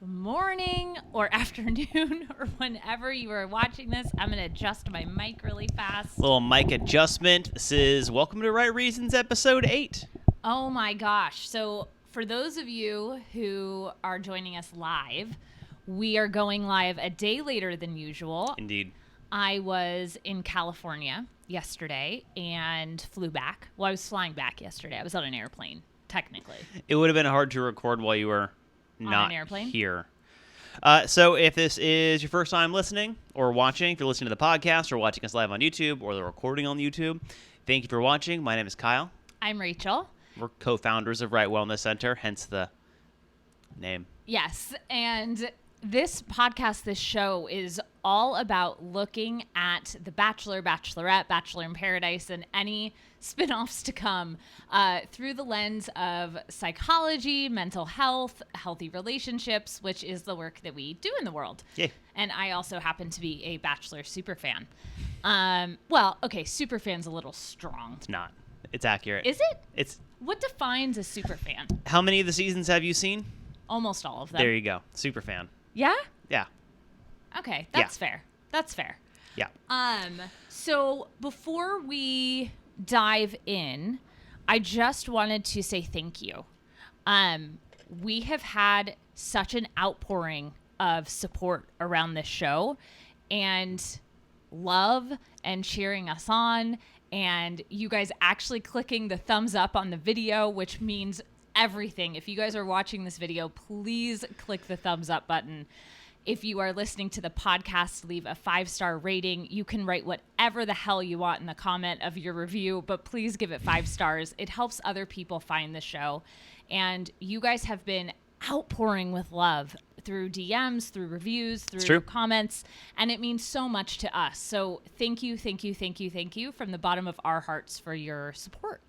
morning or afternoon or whenever you are watching this. I'm going to adjust my mic really fast. Little mic adjustment. This is Welcome to Right Reasons, episode 8. Oh my gosh. So for those of you who are joining us live, we are going live a day later than usual. Indeed. I was in California yesterday and flew back. Well, I was flying back yesterday. I was on an airplane, technically. It would have been hard to record while you were not an airplane? here. So if this is your first time listening or watching, if you're listening to the podcast or watching us live on YouTube or the recording on YouTube, thank you for watching. My name is Kyle. I'm Rachel. We're co-founders of Wright Wellness Center, hence the name. Yes, and this podcast, this show is all about looking at The Bachelor, Bachelorette, Bachelor in Paradise, and any spinoffs to come through the lens of psychology, mental health, healthy relationships, which is the work that we do in the world. Yeah. And I also happen to be a Bachelor superfan. Superfan's a little strong. It's not. It's accurate. Is it? What defines a superfan? How many of the seasons have you seen? Almost all of them. There you go. Superfan. Yeah? Yeah. Okay, that's fair. That's fair. Yeah. So before we dive in, I just wanted to say thank you. We have had such an outpouring of support around this show and love and cheering us on, and you guys actually clicking the thumbs up on the video, which means everything. If you guys are watching this video, please click the thumbs up button. If you are listening to the podcast, leave a 5-star rating. You can write whatever the hell you want in the comment of your review, but please give it 5 stars. It helps other people find the show. And you guys have been outpouring with love through DMs, through reviews, through comments, and it means so much to us. So thank you, thank you, thank you, thank you from the bottom of our hearts for your support.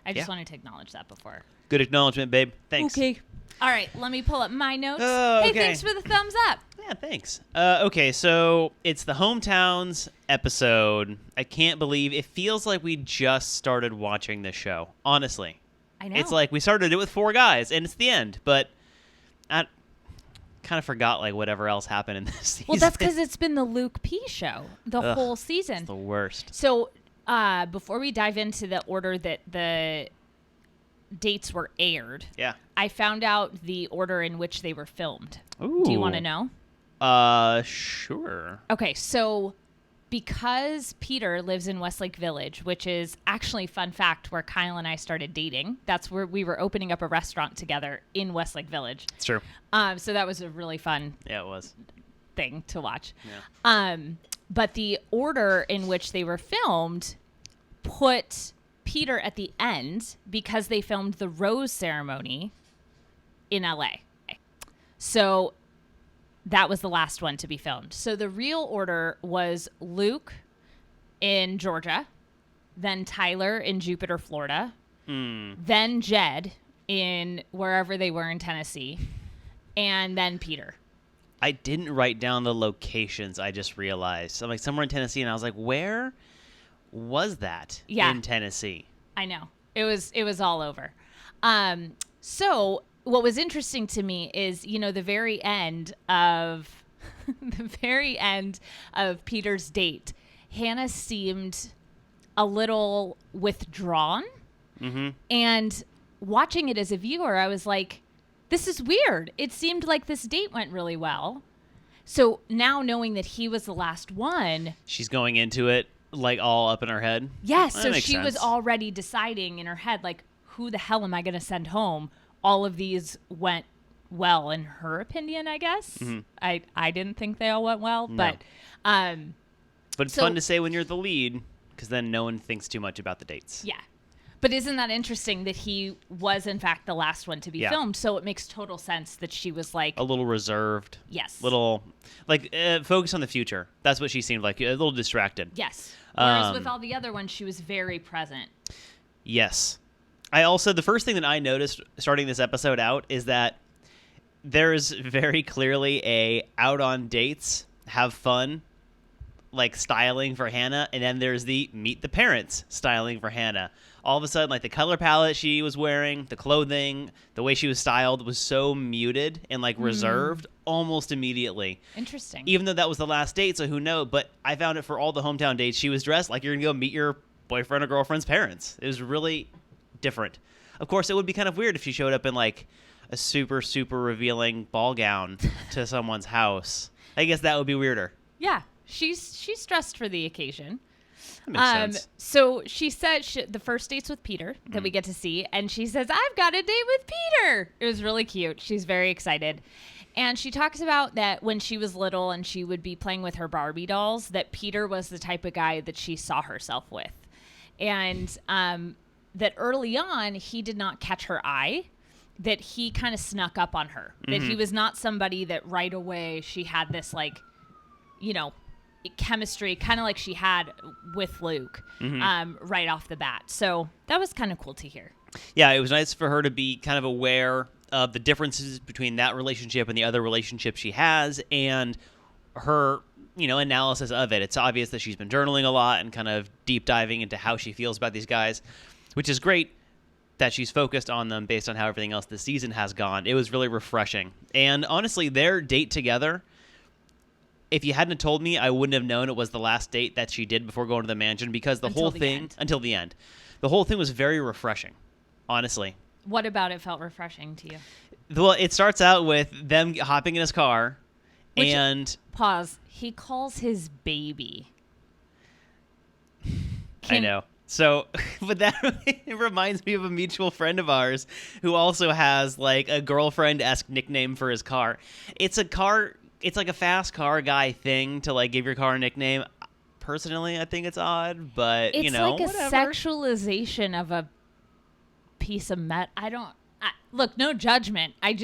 I just wanted to acknowledge that before. Good acknowledgement, babe. Thanks. Okay. All right, let me pull up my notes. Okay. Hey, thanks for the thumbs up. Yeah, thanks. Okay, so it's the Hometowns episode. I can't believe it feels like we just started watching this show. Honestly. I know. It's like we started it with 4 guys, and it's the end. But I kind of forgot like whatever else happened in this season. Well, that's because it's been the Luke P show the whole season. It's the worst. So before we dive into the order that the dates were aired, I found out the order in which they were filmed. Ooh. Do you want to know? Sure. Okay, so because Peter lives in Westlake Village, which is actually, fun fact, where Kyle and I started dating. That's where we were opening up a restaurant together in Westlake Village. It's true. So that was a really fun thing to watch. Yeah. But the order in which they were filmed put Peter at the end because they filmed the rose ceremony in LA. So that was the last one to be filmed. So the real order was Luke in Georgia, then Tyler in Jupiter, Florida, then Jed in wherever they were in Tennessee, and then Peter. I didn't write down the locations, I just realized. I'm like somewhere in Tennessee, and I was like, where was that in Tennessee? I know. It was all over. So what was interesting to me is, the very end of Peter's date, Hannah seemed a little withdrawn. Mm-hmm. And watching it as a viewer, I was like, this is weird. It seemed like this date went really well. So now knowing that he was the last one, she's going into it like all up in her head. Yes. That So makes she sense. was already deciding in her head, like, who the hell am I going to send home? All of these went well, in her opinion, I guess. Mm-hmm. I didn't think they all went well, no. But it's fun to say when you're the lead, because then no one thinks too much about the dates. Yeah. But isn't that interesting that he was, in fact, the last one to be filmed? So it makes total sense that she was like... a little reserved. Yes. Little, like, focus on the future. That's what she seemed like, a little distracted. Yes. Whereas with all the other ones, she was very present. Yes. I also, the first thing that I noticed starting this episode out is that there's very clearly a out on dates, have fun, like styling for Hannah, and then there's the meet the parents styling for Hannah. All of a sudden, like the color palette she was wearing, the clothing, the way she was styled was so muted and like reserved almost immediately. Interesting. Even though that was the last date, so who knows? But I found it for all the hometown dates, she was dressed like you're gonna go meet your boyfriend or girlfriend's parents. It was really different. Of course, it would be kind of weird if she showed up in like a super, super revealing ball gown to someone's house. I guess that would be weirder. Yeah, she's dressed for the occasion. That makes sense. So she said the first date's with Peter that we get to see, and she says, I've got a date with Peter. It was really cute. She's very excited. And she talks about that when she was little and she would be playing with her Barbie dolls, that Peter was the type of guy that she saw herself with. And that early on, he did not catch her eye, that he kind of snuck up on her, that he was not somebody that right away she had this like, you know, chemistry, kind of like she had with Luke right off the bat. So that was kind of cool to hear. Yeah, it was nice for her to be kind of aware of the differences between that relationship and the other relationship she has, and her, you know, analysis of it. It's obvious that she's been journaling a lot and kind of deep diving into how she feels about these guys, which is great that she's focused on them based on how everything else this season has gone. It was really refreshing. And honestly, their date together, if you hadn't told me, I wouldn't have known it was the last date that she did before going to the mansion, because until the end, the whole thing was very refreshing, honestly. What about it felt refreshing to you? Well, it starts out with them hopping in his car, and... Pause. He calls his baby. I know. So, but that it reminds me of a mutual friend of ours who also has like a girlfriend-esque nickname for his car. It's like a fast car guy thing to like give your car a nickname. Personally, I think it's odd, but it's you know, like a whatever. Sexualization of a piece of look, no judgment. It's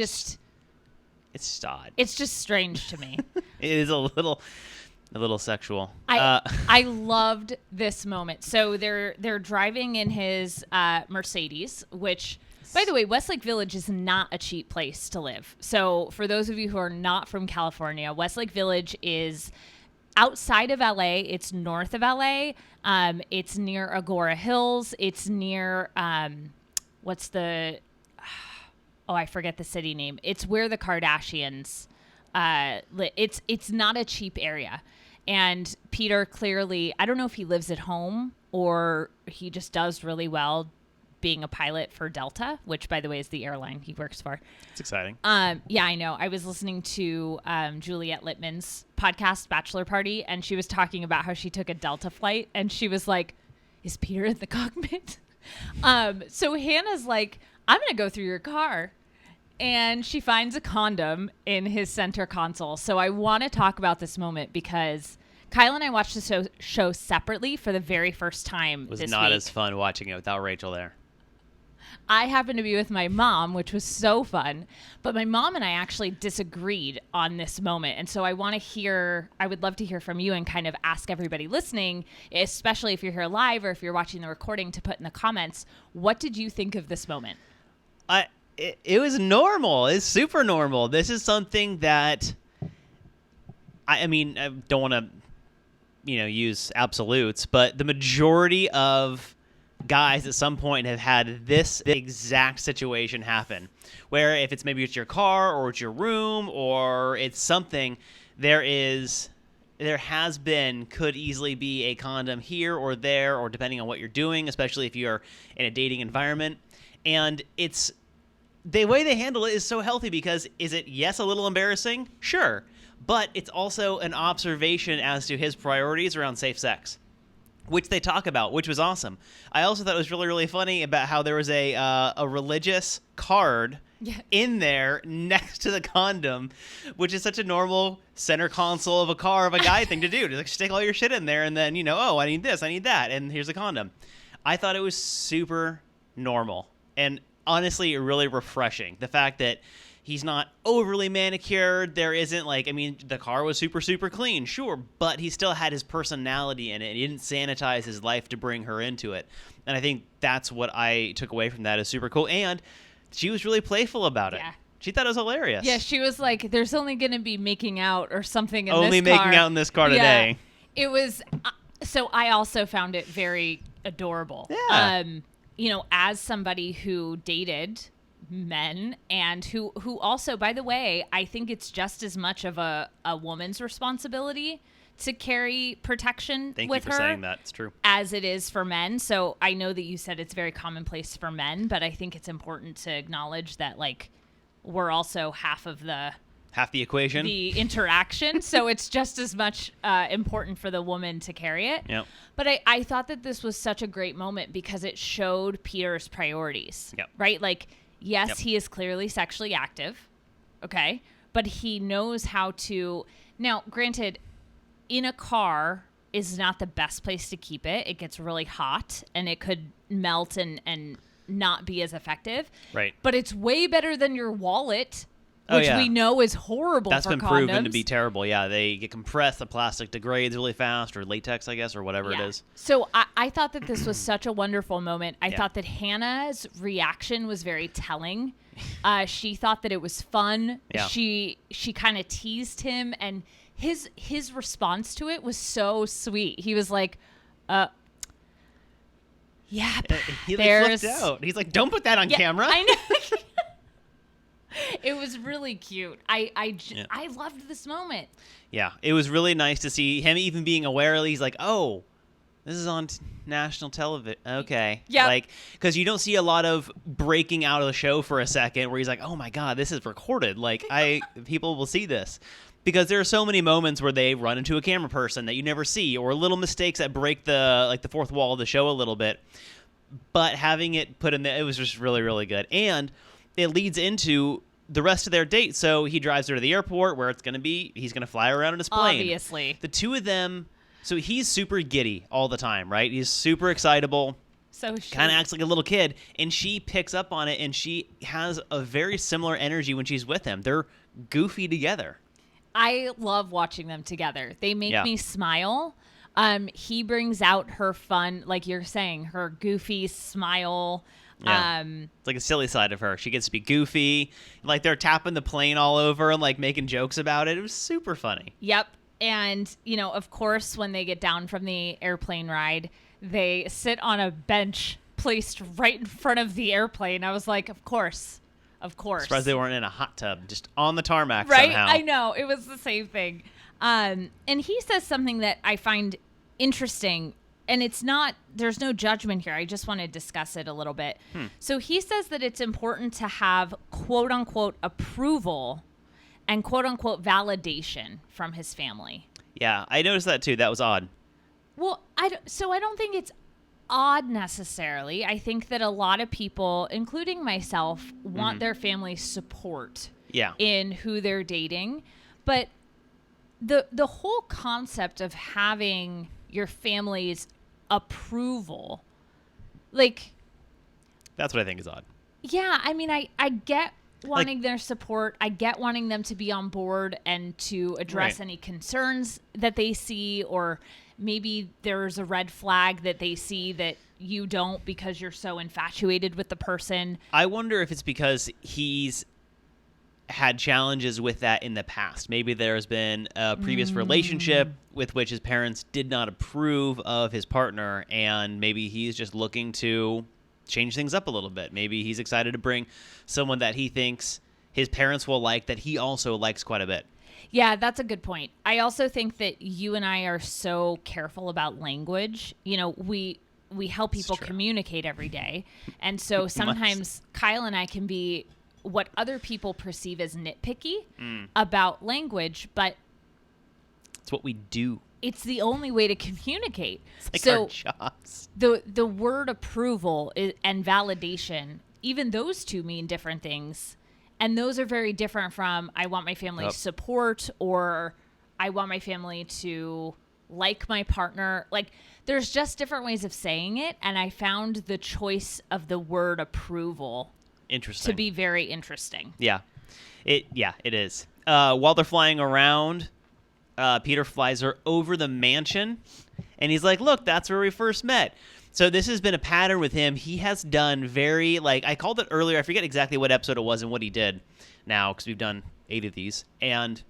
just odd. It's just strange to me. It is a little sexual. I loved this moment. So they're driving in his Mercedes, which, by the way, Westlake Village is not a cheap place to live. So for those of you who are not from California, Westlake Village is outside of LA. It's north of LA. It's near Agora Hills. It's near I forget the city name. It's where the Kardashians it's not a cheap area. And Peter clearly, I don't know if he lives at home or he just does really well being a pilot for Delta, which, by the way, is the airline he works for. It's exciting. Yeah, I know. I was listening to Juliette Littman's podcast, Bachelor Party, and she was talking about how she took a Delta flight, and she was like, is Peter in the cockpit? So Hannah's like, I'm going to go through your car. And she finds a condom in his center console. So I want to talk about this moment because Kyle and I watched the show separately for the very first time this week. It was not as fun watching it without Rachel there. I happened to be with my mom, which was so fun. But my mom and I actually disagreed on this moment. And so I would love to hear from you and kind of ask everybody listening, especially if you're here live or if you're watching the recording, to put in the comments, what did you think of this moment? It was normal. It's super normal. This is something that, I mean, I don't want to, use absolutes, but the majority of guys at some point have had this exact situation happen, where if it's maybe it's your car or it's your room or it's something, could easily be a condom here or there, or depending on what you're doing, especially if you're in a dating environment. And the way they handle it is so healthy because is it, yes, a little embarrassing? Sure. But it's also an observation as to his priorities around safe sex, which they talk about, which was awesome. I also thought it was really, really funny about how there was a religious card in there next to the condom, which is such a normal center console of a car of a guy thing to do. To like stick all your shit in there and then, I need this, I need that, and here's a condom. I thought it was super normal. And honestly, really refreshing. The fact that he's not overly manicured. There isn't the car was super, super clean, sure, but he still had his personality in it. He didn't sanitize his life to bring her into it. And I think that's what I took away from that is super cool. And she was really playful about it. She thought it was hilarious. Yeah, she was like, there's only going to be making out or something in only this car. Only making out in this car today. It was so I also found it very adorable. Yeah. As somebody who dated men and who also, by the way, I think it's just as much of a woman's responsibility to carry protection Thank with you for her saying that. It's true. as it is for men. So I know that you said it's very commonplace for men, but I think it's important to acknowledge that like we're also half the equation. the interaction. So it's just as much important for the woman to carry it. Yep. But I thought that this was such a great moment because it showed Peter's priorities. Yep. Right? Like, yes, Yep. he is clearly sexually active. Okay. But he knows how to. Now, granted, in a car is not the best place to keep it. It gets really hot and it could melt and not be as effective. Right. But it's way better than your wallet, Oh, which yeah. we know is horrible That's for been condoms. proven to be terrible. Yeah, they get compressed. The plastic degrades really fast, or latex, I guess, or whatever it is. So I thought that this was such a wonderful moment. I Yeah. thought that Hannah's reaction was very telling. She thought that it was fun. Yeah. She kind of teased him, and his response to it was so sweet. He was like, "Yeah, He there's flipped out. He's like, "Don't put that on camera." I know." It was really cute. I loved this moment. Yeah, it was really nice to see him even being aware. He's like, "Oh, this is on national television." Okay. Yep. Like, because you don't see a lot of breaking out of the show for a second where he's like, "Oh my God, this is recorded." Like, people will see this. Because there are so many moments where they run into a camera person that you never see, or little mistakes that break the fourth wall of the show a little bit. But having it put in there, it was just really, really good. And it leads into the rest of their date. So he drives her to the airport where it's going to be. He's going to fly her around in his plane. Obviously. The two of them. So he's super giddy all the time, right? He's super excitable. So Kind of acts like a little kid. And she picks up on it, and she has a very similar energy when she's with him. They're goofy together. I love watching them together. They make Yeah. me smile. He brings out her fun, like you're saying, her goofy smile. Yeah. It's like a silly side of her. She gets to be goofy. Like they're tapping the plane all over and like making jokes about it. It was super funny. Yep. And, of course, when they get down from the airplane ride, they sit on a bench placed right in front of the airplane. I was like, of course. Of course. Surprised they weren't in a hot tub, just on the tarmac Right? somehow. I know. It was the same thing. And he says something that I find interesting, and there's no judgment here. I just want to discuss it a little bit. So he says that it's important to have quote unquote approval and quote unquote validation from his family. Yeah, I noticed that too. That was odd. Well, I don't think it's odd necessarily. I think that a lot of people, including myself, want their family's support Yeah. in who they're dating. But the whole concept of having your family's approval, like, That's what I think is odd. yeah, I mean, I get wanting their support. I get wanting them to be on board and to address Right. any concerns that they see, or maybe there's a red flag that they see that you don't because you're so infatuated with the person. I wonder if it's because he's had challenges with that in the past. Maybe there's been a previous relationship with which his parents did not approve of his partner, and maybe he's just looking to change things up a little bit. Maybe he's excited to bring someone that he thinks his parents will like, that he also likes quite a bit. Yeah, that's a good point. I also think that you and I are so careful about language. We help people true. communicate every day. And so sometimes Kyle and I can be what other people perceive as nitpicky about language, but It's what we do. it's the only way to communicate. It's like So our jobs. the word approval and validation, even those two mean different things. And those are very different from I want my family's support, or I want my family to like my partner. Like, there's just different ways of saying it. And I found the choice of the word approval Interesting. to be very interesting. Yeah, it is. While they're flying around, Peter flies her over the mansion, and he's like, "Look, that's where we first met." So this has been a pattern with him. He has done very, like, I called it earlier. I forget exactly what episode it was and what he did now, because we've done 8 of these. And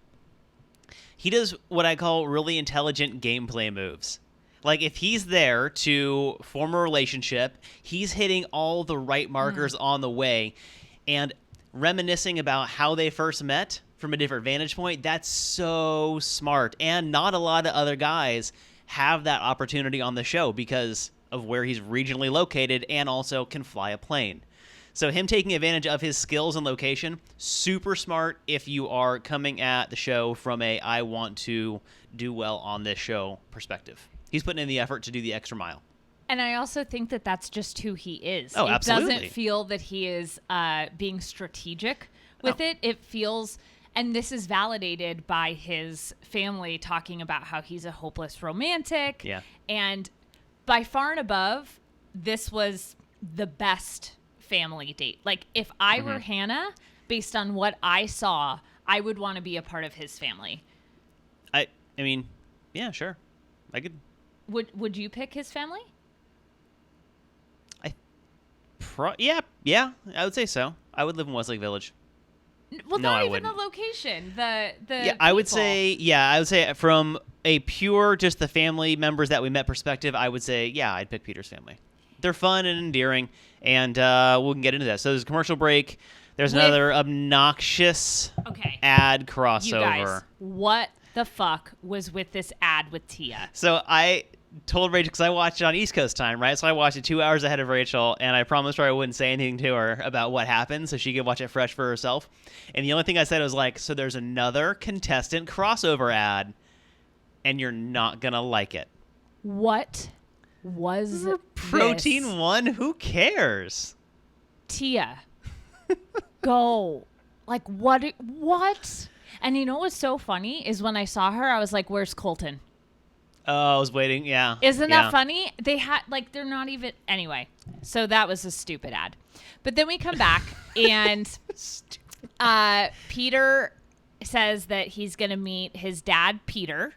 He does what I call really intelligent gameplay moves. Like, if he's there to form a relationship, he's hitting all the right markers on the way. And reminiscing about how they first met from a different vantage point, that's so smart. And not a lot of other guys have that opportunity on the show because of where he's regionally located and also can fly a plane. So him taking advantage of his skills and location, super smart if you are coming at the show from a I want to do well on this show perspective. He's putting in the effort to do the extra mile. And I also think that that's just who he is. Oh, absolutely. It doesn't feel that he is being strategic with it. It feels, and this is validated by his family talking about how he's a hopeless romantic. Yeah. And by far and above, this was the best family date. Like, if I were Hannah, based on what I saw, I would want to be a part of his family. I mean, yeah, sure. I could. Would you pick his family? Yeah, I would say so. I would live in Westlake Village. Well, No, not I even wouldn't. the location. The Yeah, I would people. say from a pure just the family members that we met perspective, I would say, yeah, I'd pick Peter's family. They're fun and endearing, and we can get into that. So there's a commercial break. There's another obnoxious ad crossover. You guys, what the fuck was with this ad with Tia? So I told Rachel, because I watched it on East Coast time, right? So I watched it 2 hours ahead of Rachel, and I promised her I wouldn't say anything to her about what happened so she could watch it fresh for herself. And the only thing I said was like, so there's another contestant crossover ad, and you're not going to like it. What was Protein this? 1? Who cares? Tia, go. Like, what? And you know what's so funny is when I saw her, I was like, where's Colton? Oh, I was waiting. Yeah. Isn't Yeah. that funny? They had, like, they're not even, anyway. So that was a stupid ad. But then we come back and Peter says that he's going to meet his dad, Peter,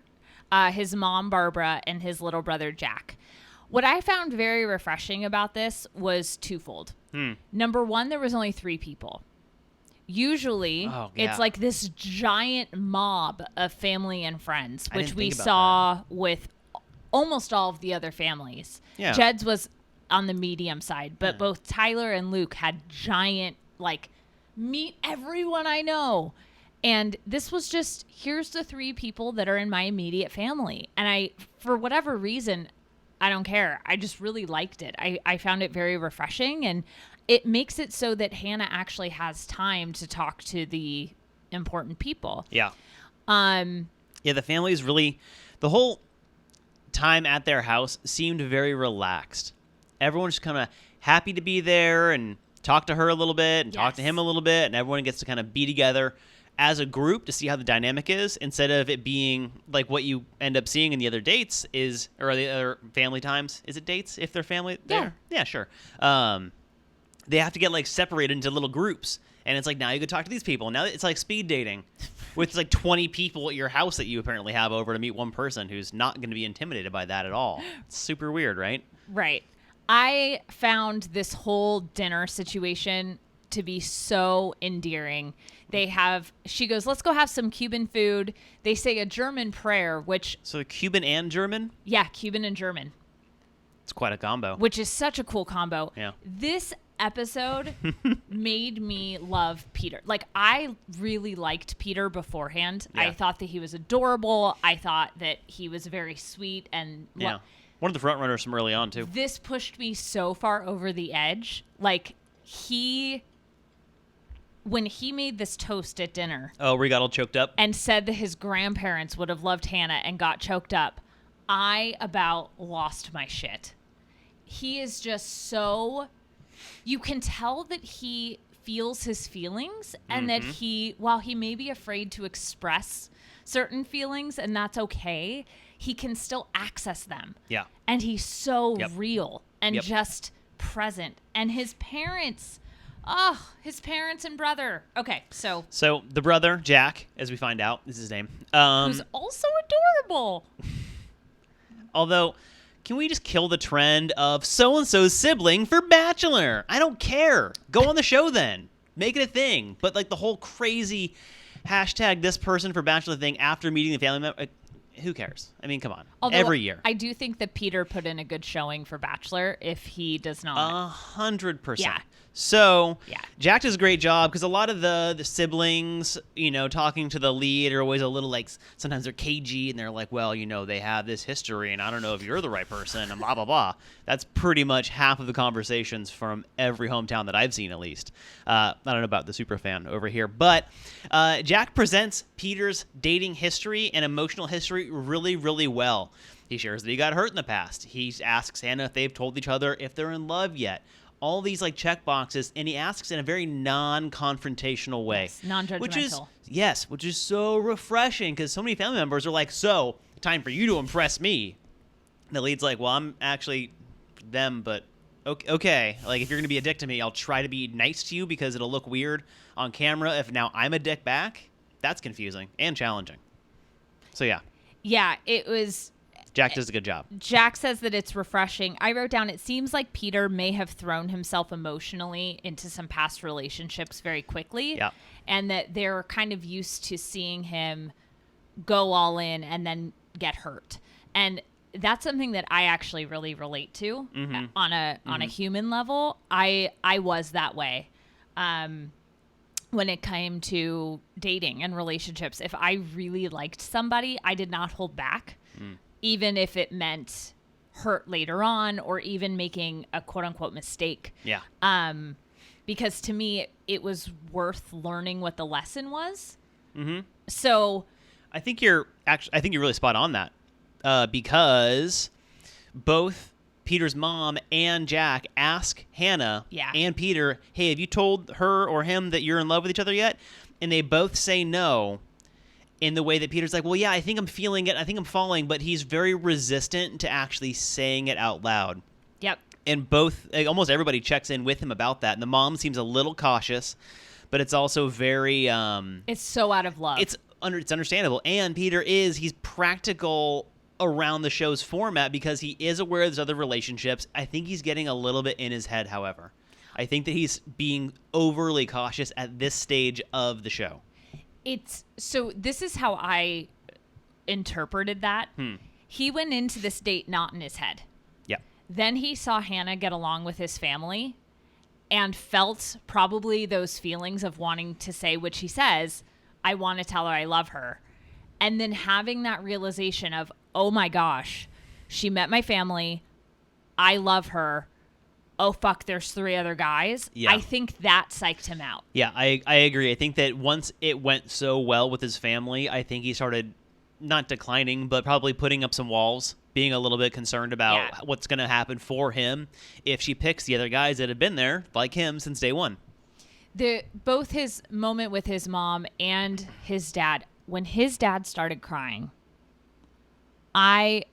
his mom, Barbara, and his little brother, Jack. What I found very refreshing about this was twofold. Number one, there was only 3 people. Usually, it's like this giant mob of family and friends, which we saw with almost all of the other families. Yeah. Jed's was on the medium side, but both Tyler and Luke had giant, like, meet everyone I know. And this was just, here's the 3 people that are in my immediate family. And I, for whatever reason, I don't care. I just really liked it. I found it very refreshing, and it makes it so that Hannah actually has time to talk to the important people. Yeah. Yeah, the family is really, the whole time at their house seemed very relaxed. Everyone's just kind of happy to be there and talk to her a little bit and talk to him a little bit, and everyone gets to kind of be together as a group to see how the dynamic is, instead of it being like what you end up seeing in the other dates is, or the other family times. Is it dates if they're family there? Yeah, sure. They have to get like separated into little groups, and it's like, now you could talk to these people. Now it's like speed dating with like 20 people at your house that you apparently have over to meet one person who's not going to be intimidated by that at all. It's super weird, right? Right. I found this whole dinner situation to be so endearing. She goes, let's go have some Cuban food. They say a German prayer, which... So Cuban and German? Yeah, Cuban and German. It's quite a combo. Which is such a cool combo. Yeah. This episode made me love Peter. Like, I really liked Peter beforehand. Yeah. I thought that he was adorable. I thought that he was very sweet. And yeah. One of the front runners from early on, too. This pushed me so far over the edge. Like, when he made this toast at dinner. Oh, where he got all choked up? And said that his grandparents would have loved Hannah and got choked up. I about lost my shit. He is just so... You can tell that he feels his feelings and that while he may be afraid to express certain feelings, and that's okay, he can still access them. Yeah. And he's so real and just present. And his parents... Oh, his parents and brother. Okay, so the brother, Jack, as we find out, is his name. Who's also adorable. Although, can we just kill the trend of so-and-so's sibling for Bachelor? I don't care. Go on the show then. Make it a thing. But, like, the whole crazy hashtag this person for Bachelor thing after meeting the family member. Who cares? I mean, come on. Although every year. I do think that Peter put in a good showing for Bachelor if he does not. 100%. Yeah. So Yeah. Jack does a great job because a lot of the siblings, talking to the lead are always a little like, sometimes they're cagey and they're like, well, they have this history and I don't know if you're the right person and blah, blah, blah. That's pretty much half of the conversations from every hometown that I've seen, at least. I don't know about the super fan over here, but Jack presents Peter's dating history and emotional history really, really well. He shares that he got hurt in the past. He asks Hannah if they've told each other if they're in love yet. All these like check boxes, and he asks in a very non-confrontational way. Yes, non-judgmental. Which is so refreshing because so many family members are like, so, time for you to impress me. And the lead's like, well, I'm actually them, but okay. Like, if you're going to be a dick to me, I'll try to be nice to you because it'll look weird on camera if now I'm a dick back. That's confusing and challenging. So, yeah. Yeah, it was... Jack does a good job. Jack says that it's refreshing. I wrote down, it seems like Peter may have thrown himself emotionally into some past relationships very quickly. Yeah. And that they're kind of used to seeing him go all in and then get hurt. And that's something that I actually really relate to on a human level. I was that way when it came to dating and relationships. If I really liked somebody, I did not hold back. Even if it meant hurt later on or even making a quote unquote mistake. Yeah. Because to me, it was worth learning what the lesson was. Mm-hmm. So I think you're really spot on that because both Peter's mom and Jack ask Hannah and Peter, hey, have you told her or him that you're in love with each other yet? And they both say no. In the way that Peter's like, well, yeah, I think I'm feeling it. I think I'm falling. But he's very resistant to actually saying it out loud. Yep. And almost everybody checks in with him about that. And the mom seems a little cautious, but it's also very... it's so out of love. It's understandable. And Peter he's practical around the show's format because he is aware of those other relationships. I think he's getting a little bit in his head, however. I think that he's being overly cautious at this stage of the show. So this is how I interpreted that. He went into this date not in his head. Yeah. Then he saw Hannah get along with his family and felt probably those feelings of wanting to say, which he says, I want to tell her I love her. And then having that realization of, oh my gosh, she met my family. I love her. Oh, fuck, there's 3 other guys. Yeah. I think that psyched him out. Yeah, I agree. I think that once it went so well with his family, I think he started not declining, but probably putting up some walls, being a little bit concerned about what's going to happen for him if she picks the other guys that have been there, like him, since day one. Both his moment with his mom and his dad, when his dad started crying, I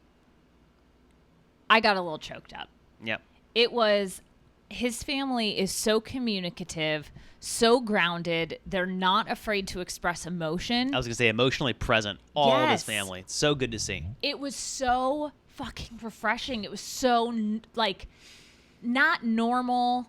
got a little choked up. Yep. It was, his family is so communicative, so grounded. They're not afraid to express emotion. I was going to say emotionally present, all of his family. It's so good to see. It was so fucking refreshing. It was so, not normal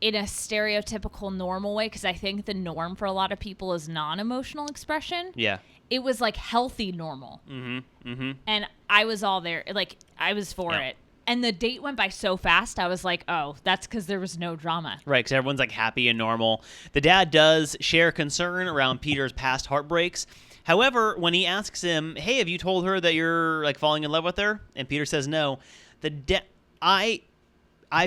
in a stereotypical normal way, because I think the norm for a lot of people is non-emotional expression. Yeah. It was like healthy normal. Mm-hmm. Mm-hmm. And I was all there. Like, I was for it. And the date went by so fast, I was like, oh, that's because there was no drama. Right, because everyone's like happy and normal. The dad does share concern around Peter's past heartbreaks. However, when he asks him, hey, have you told her that you're like falling in love with her? And Peter says no. I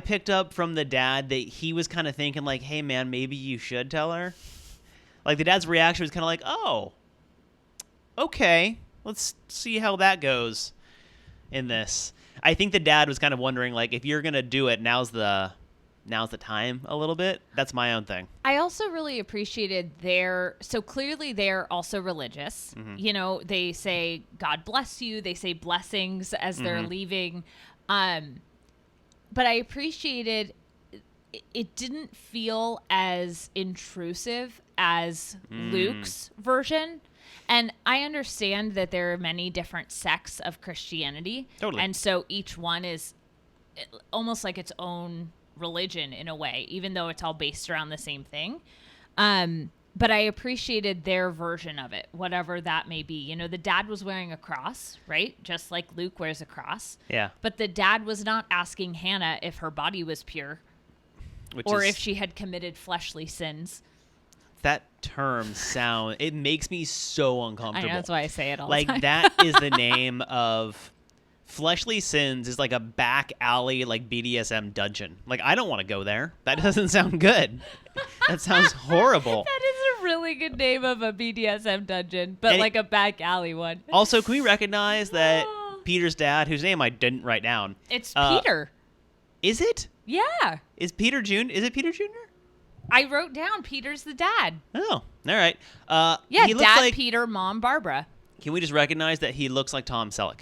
picked up from the dad that he was kind of thinking like, hey, man, maybe you should tell her. Like the dad's reaction was kind of like, oh, okay, let's see how that goes in this. I think the dad was kind of wondering, like, if you're going to do it, now's the time a little bit. That's my own thing. I also really appreciated so clearly they're also religious. Mm-hmm. They say, God bless you. They say blessings as they're leaving. But I appreciated it didn't feel as intrusive as Luke's version. And I understand that there are many different sects of Christianity. Totally. And so each one is almost like its own religion in a way, even though it's all based around the same thing. But I appreciated their version of it, whatever that may be. You know, the dad was wearing a cross, right? Just like Luke wears a cross. Yeah. But the dad was not asking Hannah if her body was pure or if she had committed fleshly sins. That term it makes me so uncomfortable. I know, that's why I say it all like, the time. that is the name of fleshly sins is like a back alley, like BDSM dungeon. Like, I don't want to go there. That doesn't sound good. That sounds horrible. That is a really good name of a BDSM dungeon, but like a back alley one. Also, can we recognize that Peter's dad, whose name I didn't write down. It's Peter. Is it? Yeah. Is it Peter Jr.? I wrote down Peter's the dad. Oh, all right. Yeah, he looks dad like, Peter, mom Barbara. Can we just recognize that he looks like Tom Selleck?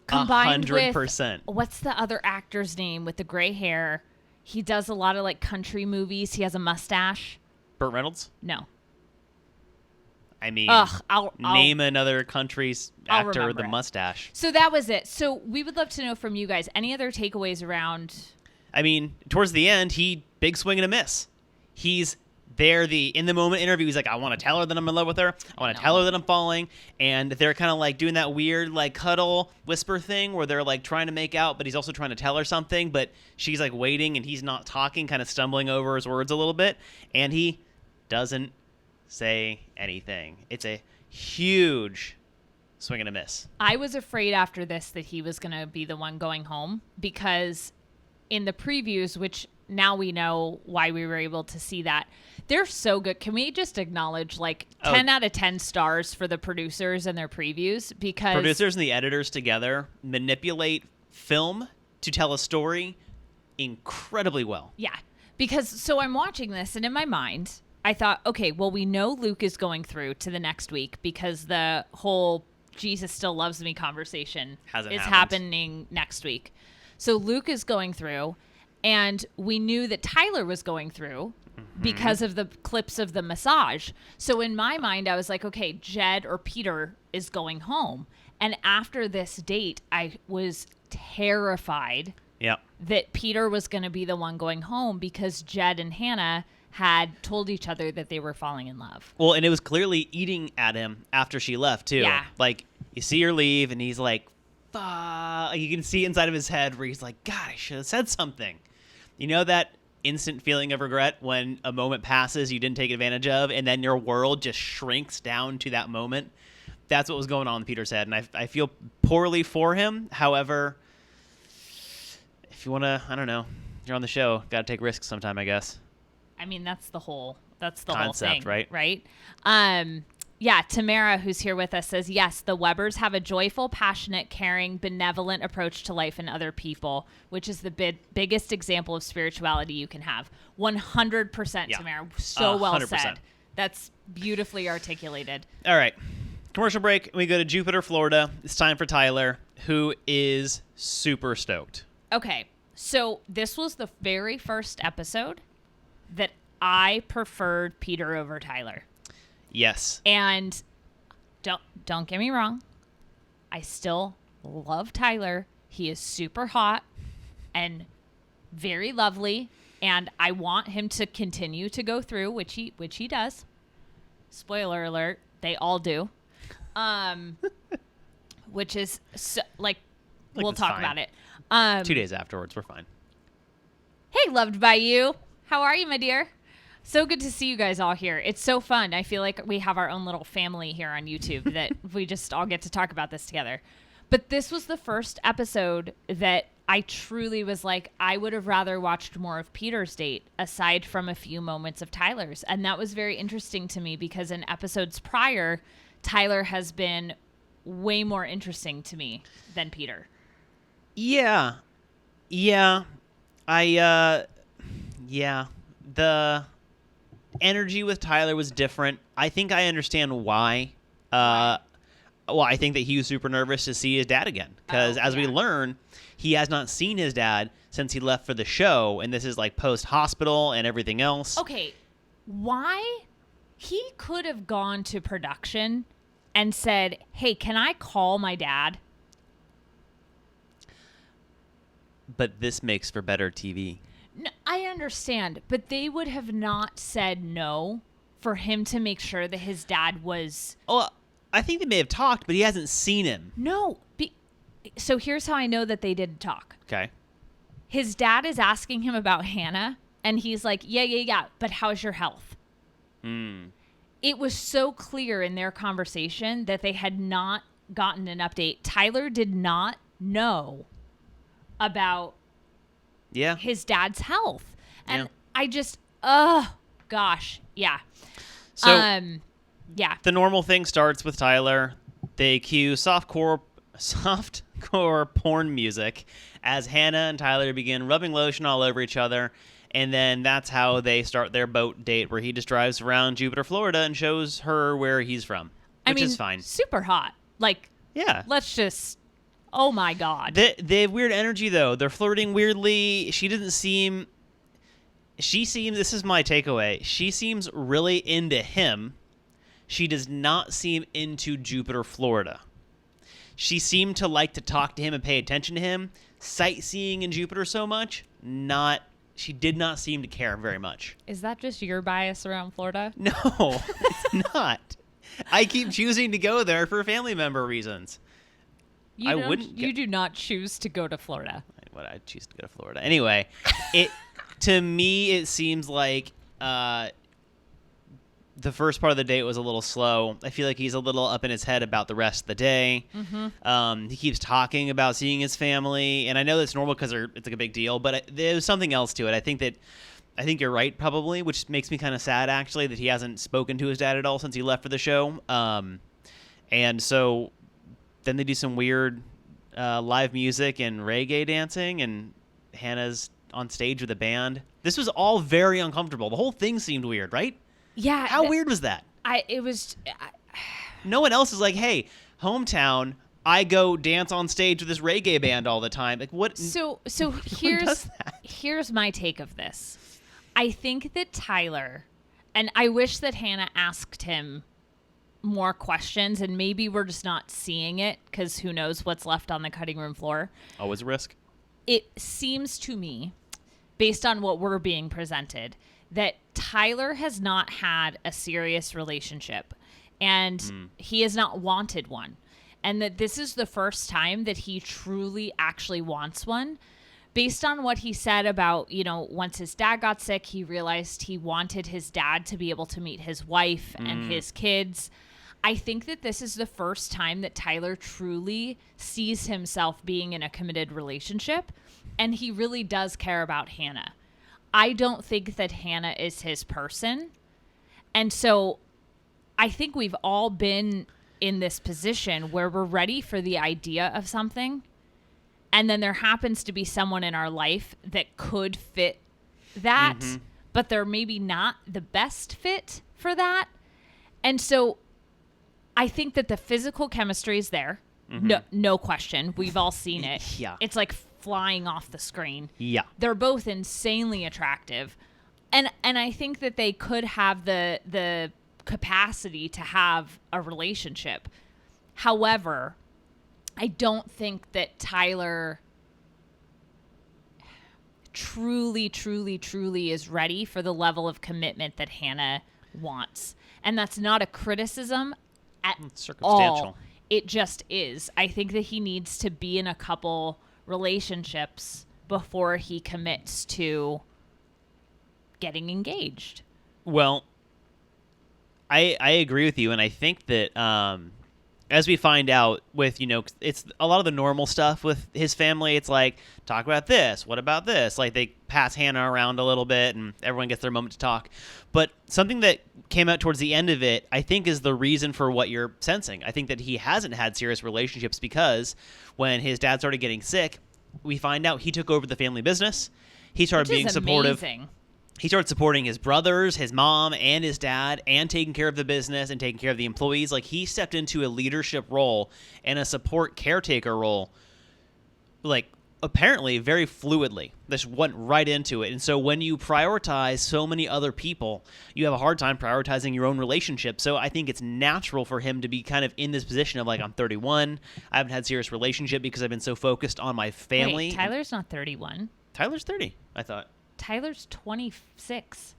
Combined 100%. with, what's the other actor's name with the gray hair? He does a lot of like country movies. He has a mustache. Burt Reynolds? No. I mean, I'll name another country's actor with a it. mustache. So that was it. So we would love to know from you guys, any other takeaways around? I mean, towards the end, big swing and a miss. He's there, in the moment interview, he's like, I want to tell her that I'm in love with her. I want to tell her that I'm falling. And they're kind of like doing that weird like cuddle whisper thing where they're like trying to make out, but he's also trying to tell her something. But she's like waiting and he's not talking, kind of stumbling over his words a little bit. And he doesn't say anything. It's a huge swing and a miss. I was afraid after this that he was going to be the one going home, because in the previews, which now we know why we were able to see that, they're so good. Can we just acknowledge 10 out of 10 stars for the producers and their previews? Because producers and the editors together manipulate film to tell a story incredibly well. Yeah. Because so I'm watching this, and in my mind, I thought, okay, well, we know Luke is going through to the next week because the whole Jesus still loves me conversation is happening next week. So Luke is going through, and we knew that Tyler was going through because of the clips of the massage. So in my mind, I was like, okay, Jed or Peter is going home. And after this date, I was terrified that Peter was going to be the one going home, because Jed and Hannah had told each other that they were falling in love. Well, and it was clearly eating at him after she left, too. Yeah. Like, you see her leave, and he's like, fuck. You can see inside of his head where he's like, God, I should have said something. You know that instant feeling of regret when a moment passes you didn't take advantage of, and then your world just shrinks down to that moment? That's what was going on in Peter's head, and I feel poorly for him. However, if you want to, I don't know, you're on the show, got to take risks sometime, I guess. I mean, that's the whole concept, whole thing, right? Right. Yeah, Tamara, who's here with us, says, yes, the Webbers have a joyful, passionate, caring, benevolent approach to life and other people, which is the biggest example of spirituality you can have. 100%, Yeah. Tamara. So well 100%. said. That's beautifully articulated. All right. Commercial break. We go to Jupiter, Florida. It's time for Tyler, who is super stoked. Okay, so this was the very first episode that I preferred Peter over Tyler. Yes. And don't get me wrong, I still love Tyler. He is super hot and very lovely, and I want him to continue to go through, which he does. Spoiler alert, they all do. Which is so, we'll talk fine. about it. 2 days afterwards, we're fine. Hey, loved by you. How are you, my dear? So good to see you guys all here. It's so fun. I feel like we have our own little family here on YouTube that we just all get to talk about this together. But this was the first episode that I truly was like, I would have rather watched more of Peter's date aside from a few moments of Tyler's. And that was very interesting to me because in episodes prior, Tyler has been way more interesting to me than Peter. Yeah. The energy with Tyler was different. I think I understand why. Well, I think that he was super nervous to see his dad again. Because as we learn, he has not seen his dad since he left for the show. And this is like post-hospital and everything else. Okay, why? He could have gone to production and said, hey, can I call my dad? But this makes for better TV. No, I understand, but they would have not said no for him to make sure that his dad was... Oh, I think they may have talked, but he hasn't seen him. No. So here's how I know that they didn't talk. Okay. His dad is asking him about Hannah, and he's like, yeah, but how's your health? It was so clear in their conversation that they had not gotten an update. Tyler did not know about his dad's health. And I just, gosh, yeah. So, yeah. The normal thing starts with Tyler. They cue softcore porn music as Hannah and Tyler begin rubbing lotion all over each other. And then that's how they start their boat date, where he just drives around Jupiter, Florida, and shows her where he's from, which is fine. Super hot. Like, yeah. Let's just, oh my God. They have weird energy, though. They're flirting weirdly. This is my takeaway. She seems really into him. She does not seem into Jupiter, Florida. She seemed to like to talk to him and pay attention to him. Sightseeing in Jupiter so much, she did not seem to care very much. Is that just your bias around Florida? No, it's not. I keep choosing to go there for family member reasons. You do not choose to go to Florida. I choose to go to Florida. Anyway, to me, it seems like the first part of the date was a little slow. I feel like he's a little up in his head about the rest of the day. Mm-hmm. He keeps talking about seeing his family, and I know that's normal because it's like a big deal, but there's something else to it. I think you're right, probably, which makes me kind of sad, actually, that he hasn't spoken to his dad at all since he left for the show. And so then they do some weird live music and reggae dancing, and Hannah's on stage with a band. This was all very uncomfortable. The whole thing seemed weird, right? Yeah. How weird was that? No one else is like, hey, hometown, I go dance on stage with this reggae band all the time. Like, what? So here's my take of this. I think that Tyler, and I wish that Hannah asked him more questions, and maybe we're just not seeing it because who knows what's left on the cutting room floor. Always a risk. It seems to me, based on what we're being presented, that Tyler has not had a serious relationship, and he has not wanted one, and that this is the first time that he truly actually wants one. Based on what he said about, once his dad got sick, he realized he wanted his dad to be able to meet his wife and his kids. I think that this is the first time that Tyler truly sees himself being in a committed relationship, and he really does care about Hannah. I don't think that Hannah is his person. And so I think we've all been in this position where we're ready for the idea of something, and then there happens to be someone in our life that could fit that, but they're maybe not the best fit for that. And so I think that the physical chemistry is there. No question. We've all seen it. Yeah. It's like flying off the screen. Yeah. They're both insanely attractive. And I think that they could have the capacity to have a relationship. However, I don't think that Tyler truly is ready for the level of commitment that Hannah wants. And that's not a criticism at all. It just is. I think that he needs to be in a couple relationships before he commits to getting engaged. Well, I agree with you, and I think that as we find out with, it's a lot of the normal stuff with his family. It's like, talk about this. What about this? Like, they pass Hannah around a little bit and everyone gets their moment to talk. But something that came out towards the end of it, I think, is the reason for what you're sensing. I think that he hasn't had serious relationships because when his dad started getting sick, we find out he took over the family business. He started being supportive. Amazing. He started supporting his brothers, his mom, and his dad, and taking care of the business and taking care of the employees. Like, he stepped into a leadership role and a support caretaker role, like, apparently very fluidly. This went right into it. And so when you prioritize so many other people, you have a hard time prioritizing your own relationship. So I think it's natural for him to be kind of in this position of, like, I'm 31. I haven't had a serious relationship because I've been so focused on my family. Wait, Tyler's not 31. Tyler's 30, I thought. Tyler's 26.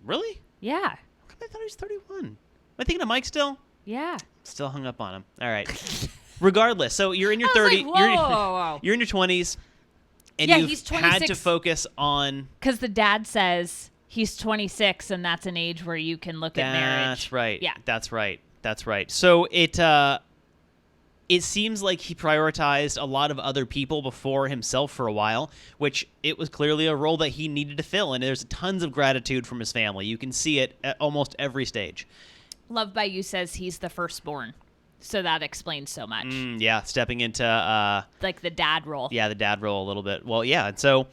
Really? Yeah. I thought he was 31. Am I thinking of Mike still? Yeah. Still hung up on him. All right. Regardless, so you're in your 30s. Like, whoa. You're in your 20s. And Yeah, you've he's had 26. to focus on... Because the dad says he's 26, and that's an age where you can look at marriage. That's right. Yeah. That's right. That's right. So it seems like he prioritized a lot of other people before himself for a while, which it was clearly a role that he needed to fill. And there's tons of gratitude from his family. You can see it at almost every stage. Love by You says he's the firstborn. So that explains so much. Yeah, stepping into... like the dad role. Yeah, the dad role a little bit. Well, yeah. And so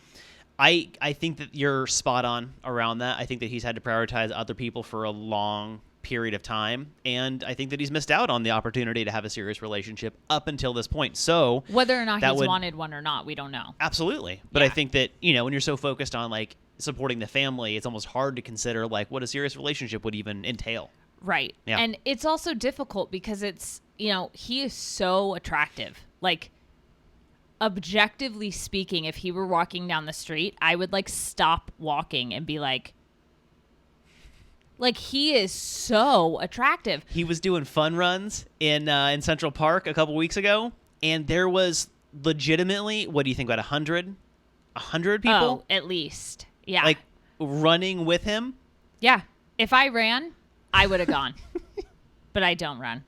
I think that you're spot on around that. I think that he's had to prioritize other people for a long period of time. And I think that he's missed out on the opportunity to have a serious relationship up until this point. So whether or not he's wanted one or not, we don't know. Absolutely. But I think that, when you're so focused on like supporting the family, it's almost hard to consider like what a serious relationship would even entail. Right. Yeah. And it's also difficult because it's, he is so attractive. Like, objectively speaking, if he were walking down the street, I would like stop walking and be like, he is so attractive. He was doing fun runs in Central Park a couple weeks ago, and there was legitimately, what do you think, about 100 people? Oh, at least. Yeah. Like, running with him? Yeah. If I ran, I would have gone. But I don't run.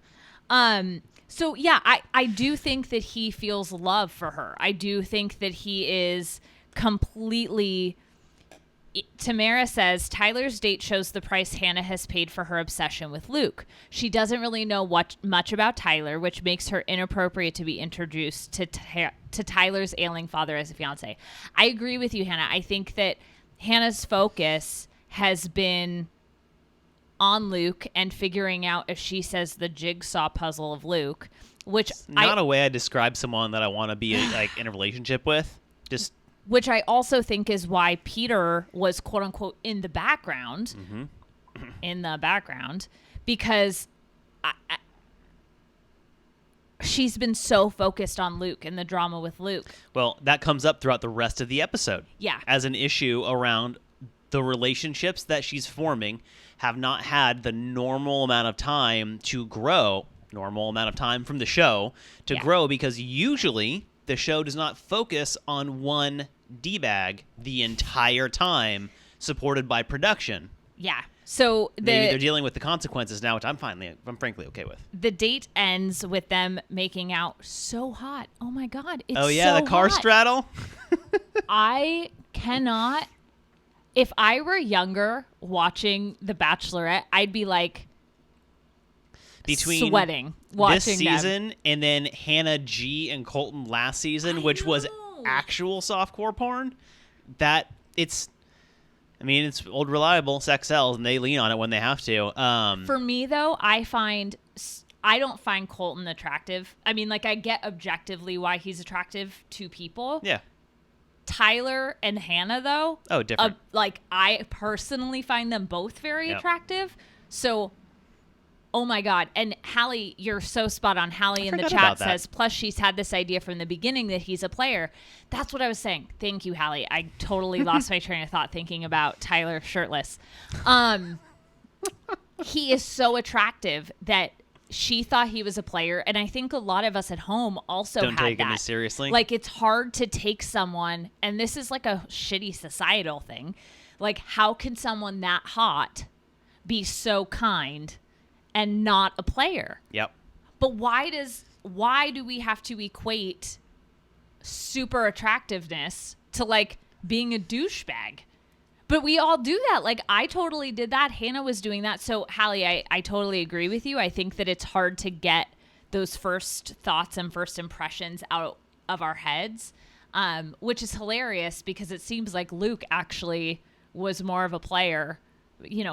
So, yeah, I do think that he feels love for her. I do think that he is completely... Tamara says, Tyler's date shows the price Hannah has paid for her obsession with Luke. She doesn't really know much about Tyler, which makes her inappropriate to be introduced to Tyler's ailing father as a fiance. I agree with you, Hannah. I think that Hannah's focus has been on Luke and figuring out, as she says, the jigsaw puzzle of Luke, which it's not a way I describe someone that I want to be in a relationship with. Just... Which I also think is why Peter was, quote unquote, in the background, because she's been so focused on Luke and the drama with Luke. Well, that comes up throughout the rest of the episode. Yeah. As an issue around the relationships that she's forming have not had the normal amount of time to grow, normal amount of time from the show to grow, because usually the show does not focus on one D-bag the entire time, supported by production. Yeah. So maybe they're dealing with the consequences now, which I'm frankly okay with. The date ends with them making out so hot. Oh my God. It's the car hot. straddle. I cannot. If I were younger watching The Bachelorette, I'd be like sweating watching this season them. And then Hannah G and Colton last season, which was actual softcore porn. It's old reliable, sex sells, and they lean on it when they have to. For me though, I don't find Colton attractive. I mean, like, I get objectively why he's attractive to people. Yeah. Tyler and Hannah though, different. I personally find them both very attractive. So, oh my God. And Hallie, you're so spot on. Hallie in the chat says, plus she's had this idea from the beginning that he's a player. That's what I was saying. Thank you, Hallie. I totally lost my train of thought thinking about Tyler shirtless. He is so attractive that she thought he was a player. And I think a lot of us at home also don't had take that. him as seriously. Like, it's hard to take someone, and this is like a shitty societal thing. Like, how can someone that hot be so kind and not a player? Yep. But why do we have to equate super attractiveness to like being a douchebag? But we all do that. Like, I totally did that. Hannah was doing that. So, Hallie, I totally agree with you. I think that it's hard to get those first thoughts and first impressions out of our heads, which is hilarious because it seems like Luke actually was more of a player,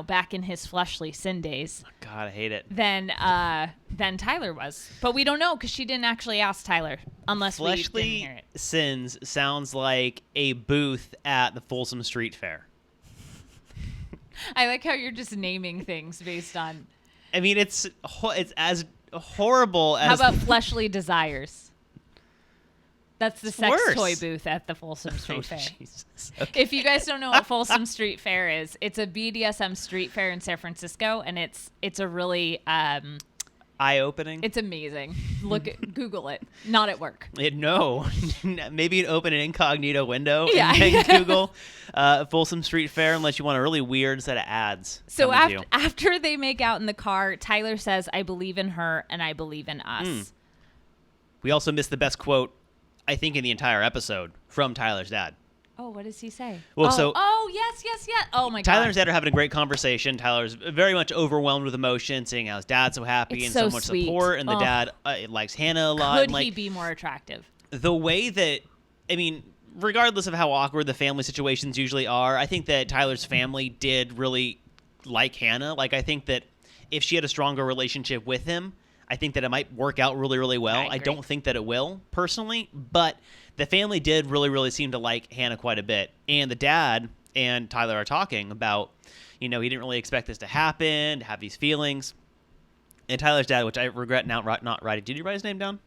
back in his fleshly sin days. Oh, God, I hate it. Than Tyler was. But we don't know because she didn't actually ask Tyler unless we didn't hear it. Fleshly sins sounds like a booth at the Folsom Street Fair. I like how you're just naming things based on... I mean, it's as horrible as... How about fleshly desires? That's the It's sex worse. toy booth at the Folsom Street Oh, Fair. Jesus. Okay. If you guys don't know what Folsom Street Fair is, it's a BDSM street fair in San Francisco, and it's a really Eye-opening. it's amazing. Google it. Not at work. No. Maybe open an incognito window Yeah. and then Google Folsom Street Fair unless you want a really weird set of ads. So coming to you. after they make out in the car, Tyler says, "I believe in her and I believe in us." We also missed the best quote, I think, in the entire episode from Tyler's dad. Oh, what does he say? Well, yes. Oh my God. Tyler and his dad are having a great conversation. Tyler's very much overwhelmed with emotion, seeing how his dad's so happy It's and so so much sweet. support, and the Oh. dad likes Hannah a lot. Could and, like, he be more attractive? the way that, I mean, regardless of how awkward the family situations usually are, I think that Tyler's family did really like Hannah. Like, I think that if she had a stronger relationship with him, I think that it might work out really, really well. I I agree. don't think that it will, personally, but the family did really, really seem to like Hannah quite a bit. And the dad and Tyler are talking about, he didn't really expect this to happen, to have these feelings. And Tyler's dad, which I regret now not writing. Did you write his name down?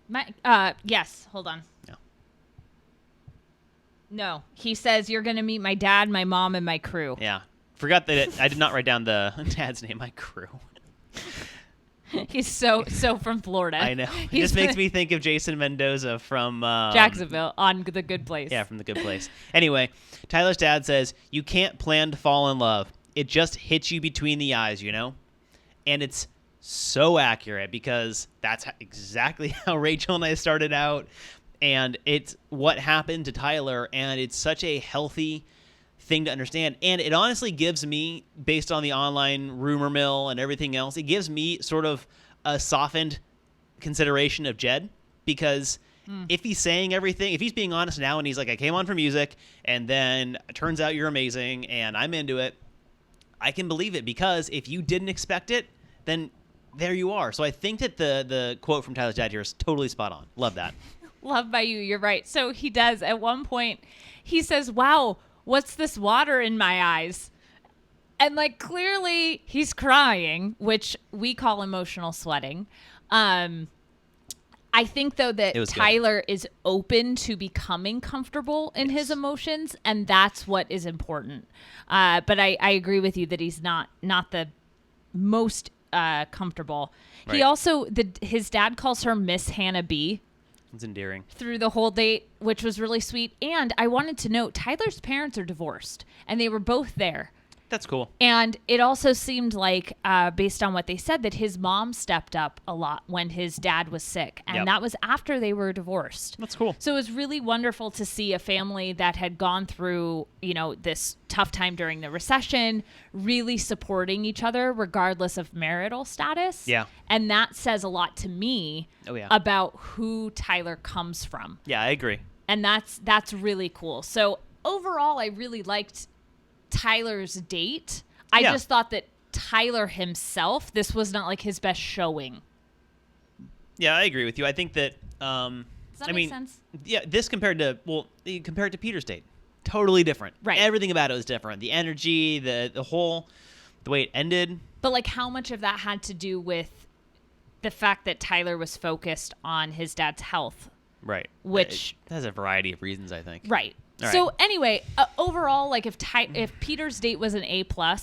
Yes. Hold on. No. No. He says, "You're going to meet my dad, my mom, and my crew." Yeah. Forgot that I did not write down the dad's name, my crew. He's so from Florida. I know. It He's just makes me think of Jason Mendoza from Jacksonville on The Good Place. Yeah, from The Good Place. Anyway, Tyler's dad says, "You can't plan to fall in love. It just hits you between the eyes, And it's so accurate because that's exactly how Rachel and I started out. And it's what happened to Tyler. And it's such a healthy thing to understand. And it honestly gives me, based on the online rumor mill and everything else, it gives me sort of a softened consideration of Jed, because if he's saying everything, if he's being honest now and he's like, I came on for music and then it turns out you're amazing and I'm into it, I can believe it, because if you didn't expect it, then there you are. So I think that the quote from Tyler's dad here is totally spot on. Love that. Love by you. You're right. So he does. At one point, he says, "Wow, what's this water in my eyes?" And like, clearly he's crying, which we call emotional sweating. I think, though, that It was good. Tyler is open to becoming comfortable in his emotions, and that's what is important. But I agree with you that he's not the most comfortable. Right. He also, his dad calls her Miss Hannah B. It's endearing. through the whole date, which was really sweet. And I wanted to note, Tyler's parents are divorced, and they were both there. That's cool. And it also seemed like, based on what they said, that his mom stepped up a lot when his dad was sick. And Yep. that was after they were divorced. That's cool. So it was really wonderful to see a family that had gone through, this tough time during the recession, really supporting each other regardless of marital status. Yeah. And that says a lot to me Oh, yeah. about who Tyler comes from. Yeah, I agree. And that's really cool. So overall, I really liked Tyler's date. I Yeah. just thought that Tyler himself, this was not like his best showing. Yeah, I agree with you. I think that, Does that make sense? Yeah, this compared to Peter's date, totally different. Right. Everything about it was different. The energy, the way it ended. But like, how much of that had to do with the fact that Tyler was focused on his dad's health? Right. Which- it has a variety of reasons, I think. Right. All So right. anyway, overall, like if Peter's date was an A+,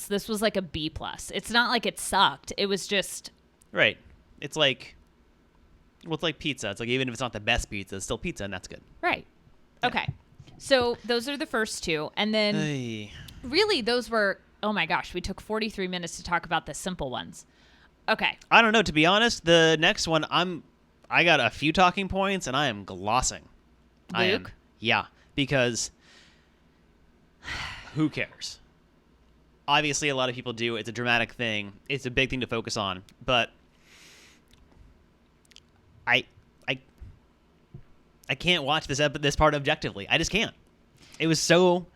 this was like a B+. It's not like it sucked. It was just Right. It's like pizza. It's like, even if it's not the best pizza, it's still pizza, and that's good. right. Okay. So those are the first two, and then Hey. really those were, oh my gosh, we took 43 minutes to talk about the simple ones. Okay. I don't know. To be honest, the next one, I got a few talking points, and I am glossing. Luke? Yeah, because who cares? Obviously, a lot of people do. It's a dramatic thing. It's a big thing to focus on. But I can't watch this part objectively. I just can't. It was so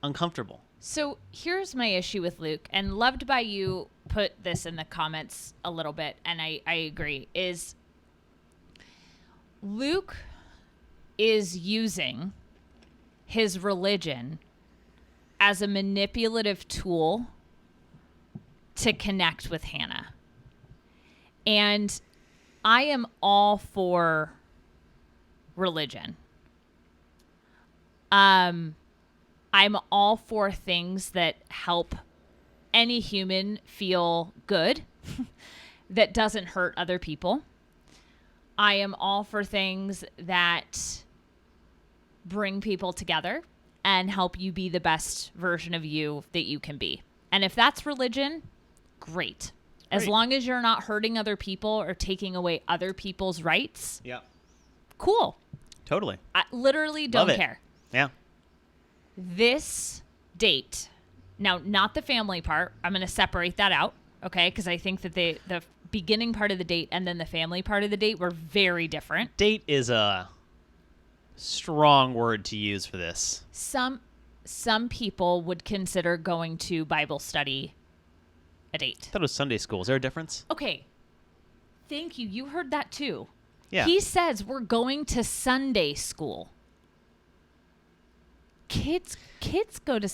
uncomfortable. So here's my issue with Luke, and Loved by You put this in the comments a little bit, and I agree, is Luke is using his religion as a manipulative tool to connect with Hannah. And I am all for religion. I'm all for things that help any human feel good that doesn't hurt other people. I am all for things that bring people together and help you be the best version of you that you can be. And if that's religion, great. As long as you're not hurting other people or taking away other people's rights. Yeah. Cool. Totally. I literally don't care. Yeah. This date, now not the family part, I'm going to separate that out, okay? Because I think that the beginning part of the date and then the family part of the date were very different. Date is a strong word to use for this. Some people would consider going to Bible study a date. I thought it was Sunday school. Is there a difference? Okay. Thank you. You heard that too. Yeah. He says we're going to Sunday school. Kids go to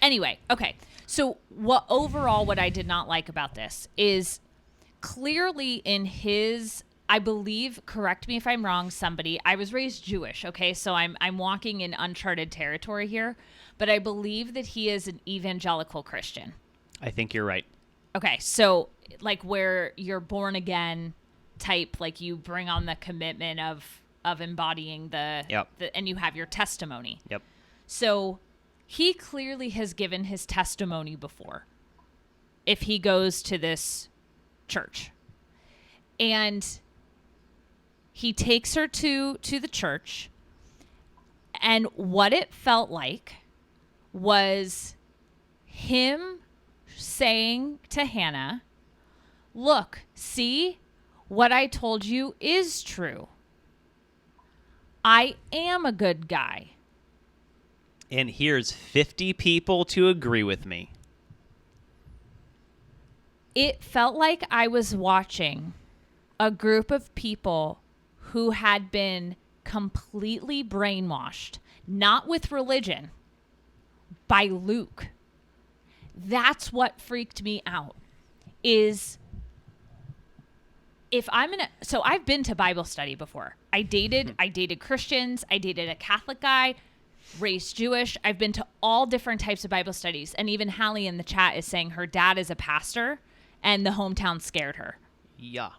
Anyway, okay. So what I did not like about this is clearly in his, I believe, correct me if I'm wrong, I was raised Jewish, okay? So I'm walking in uncharted territory here, but I believe that he is an evangelical Christian. I think you're right. Okay, so like where you're born again type, like you bring on the commitment of embodying the and you have your testimony. Yep. So he clearly has given his testimony before if he goes to this church. And he takes her to the church, and what it felt like was him saying to Hannah, look, see, what I told you is true. I am a good guy. And here's 50 people to agree with me. It felt like I was watching a group of people who had been completely brainwashed, not with religion, by Luke. That's what freaked me out. Is if I'm so I've been to Bible study before. I dated Christians. I dated a Catholic guy, raised Jewish. I've been to all different types of Bible studies. And even Hallie in the chat is saying her dad is a pastor and the hometown scared her. Yeah.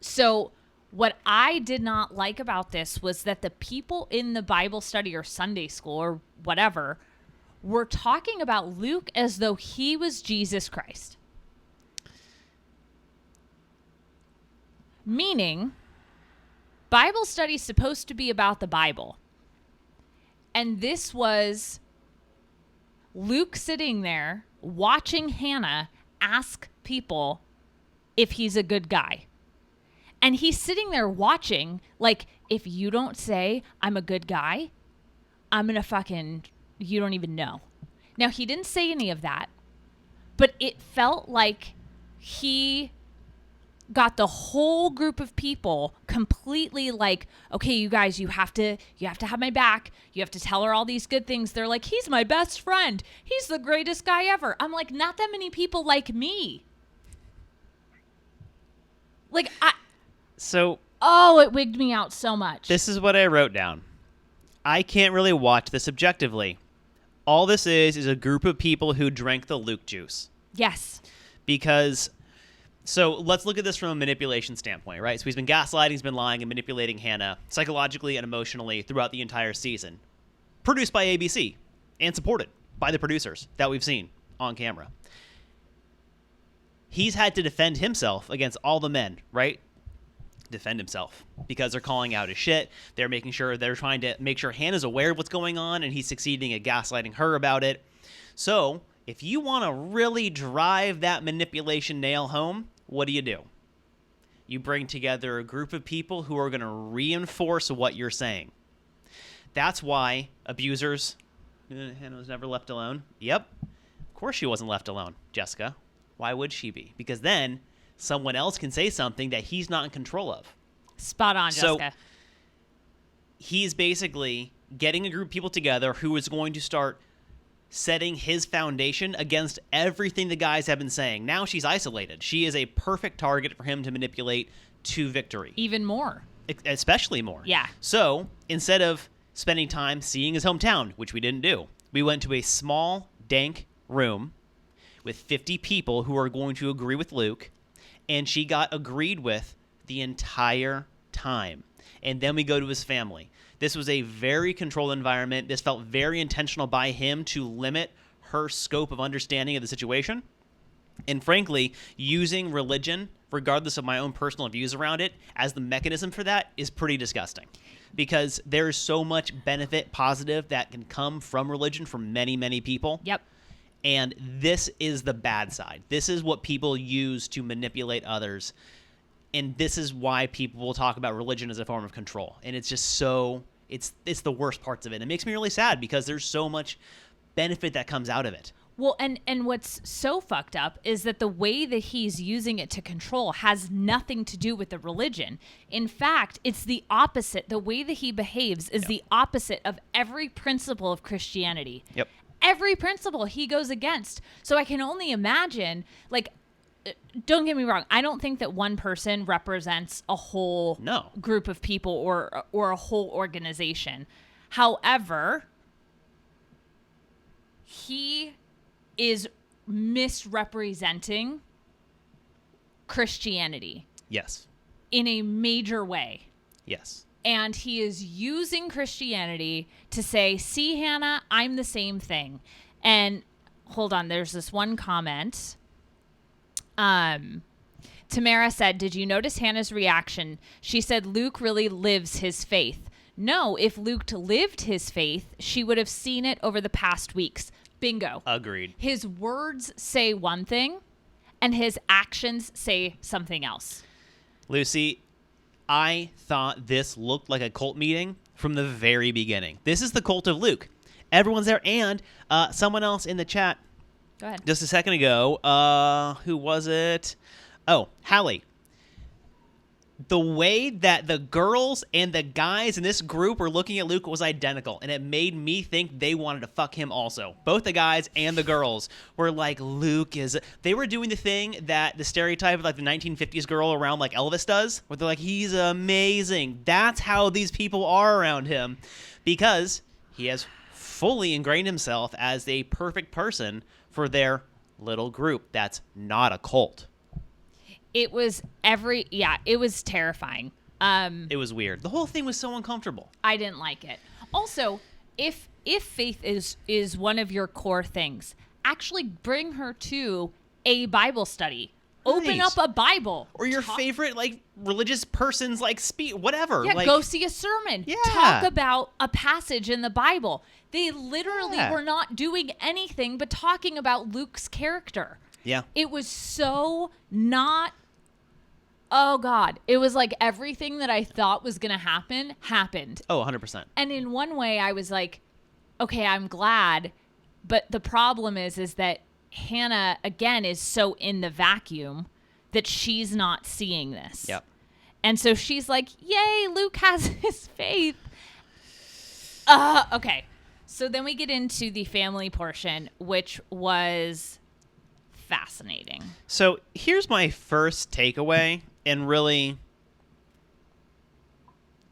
So what I did not like about this was that the people in the Bible study or Sunday school or whatever were talking about Luke as though he was Jesus Christ. Meaning, Bible study is supposed to be about the Bible. And this was Luke sitting there watching Hannah ask people if he's a good guy. And he's sitting there watching, like, if you don't say I'm a good guy, I'm going to you don't even know. Now, he didn't say any of that, but it felt like he got the whole group of people completely like, okay, you guys, you have to have my back. You have to tell her all these good things. They're like, he's my best friend. He's the greatest guy ever. I'm like, not that many people like me. Like, it wigged me out so much. This is what I wrote down. I can't really watch this objectively. All this is a group of people who drank the Luke juice. Yes. Because, so let's look at this from a manipulation standpoint, right? So he's been gaslighting, he's been lying and manipulating Hannah psychologically and emotionally throughout the entire season. Produced by ABC and supported by the producers that we've seen on camera. He's had to defend himself against all the men, right? Defend himself because they're calling out his shit. They're trying to make sure Hannah's aware of what's going on, and he's succeeding at gaslighting her about it. So if you want to really drive that manipulation nail home, what do? You bring together a group of people who are going to reinforce what you're saying. That's why abusers, Hannah was never left alone. Yep. Of course she wasn't left alone, Jessica. Why would she be? Because then someone else can say something that he's not in control of. Spot on, Jessica. So he's basically getting a group of people together who is going to start setting his foundation against everything the guys have been saying. Now she's isolated. She is a perfect target for him to manipulate to victory. Even more. Especially more. Yeah. So instead of spending time seeing his hometown, which we didn't do. We went to a small, dank room with 50 people who are going to agree with Luke, and she got agreed with the entire time. And then we go to his family. This was a very controlled environment. This felt very intentional by him to limit her scope of understanding of the situation. And frankly, using religion, regardless of my own personal views around it, as the mechanism for that is pretty disgusting. Because there's so much benefit, positive, that can come from religion for many, many people. Yep. And this is the bad side. This is what people use to manipulate others. And this is why people will talk about religion as a form of control. And it's just so, it's the worst parts of it. It makes me really sad because there's so much benefit that comes out of it. Well, and what's so fucked up is that the way that he's using it to control has nothing to do with the religion. In fact, it's the opposite. The way that he behaves is the opposite of every principle of Christianity. Yep. Every principle he goes against. So I can only imagine, like, don't get me wrong, I don't think that one person represents a whole group of people or a whole organization. However, he is misrepresenting Christianity. Yes. In a major way. Yes. And he is using Christianity to say, see, Hannah, I'm the same thing. And hold on, there's this one comment. Tamara said, did you notice Hannah's reaction? She said Luke really lives his faith. No, if Luke lived his faith, she would have seen it over the past weeks. Bingo. Agreed. His words say one thing, and his actions say something else. Lucy, I thought this looked like a cult meeting from the very beginning. This is the cult of Luke. Everyone's there, and someone else in the chat Go ahead. just a second ago, who was it? Oh, Hallie. The way that the girls and the guys in this group were looking at Luke was identical, and it made me think they wanted to fuck him also. Both the guys and the girls were like, Luke is... They were doing the thing that the stereotype of like the 1950s girl around like Elvis does, where they're like, he's amazing. That's how these people are around him, because he has fully ingrained himself as a perfect person for their little group. That's not a cult. It was it was terrifying. It was weird. The whole thing was so uncomfortable. I didn't like it. Also, if faith is one of your core things, actually bring her to a Bible study. Right. Open up a Bible. Or your favorite like religious person's like whatever. Yeah, like, go see a sermon. Yeah. Talk about a passage in the Bible. They literally were not doing anything but talking about Luke's character. Yeah. It was so not... Oh, God. It was like everything that I thought was going to happen happened. Oh, 100%. And in one way, I was like, okay, I'm glad. But the problem is that Hannah, again, is so in the vacuum that she's not seeing this. Yep. And so she's like, yay, Luke has his faith. Okay. So then we get into the family portion, which was fascinating. So here's my first takeaway, and really,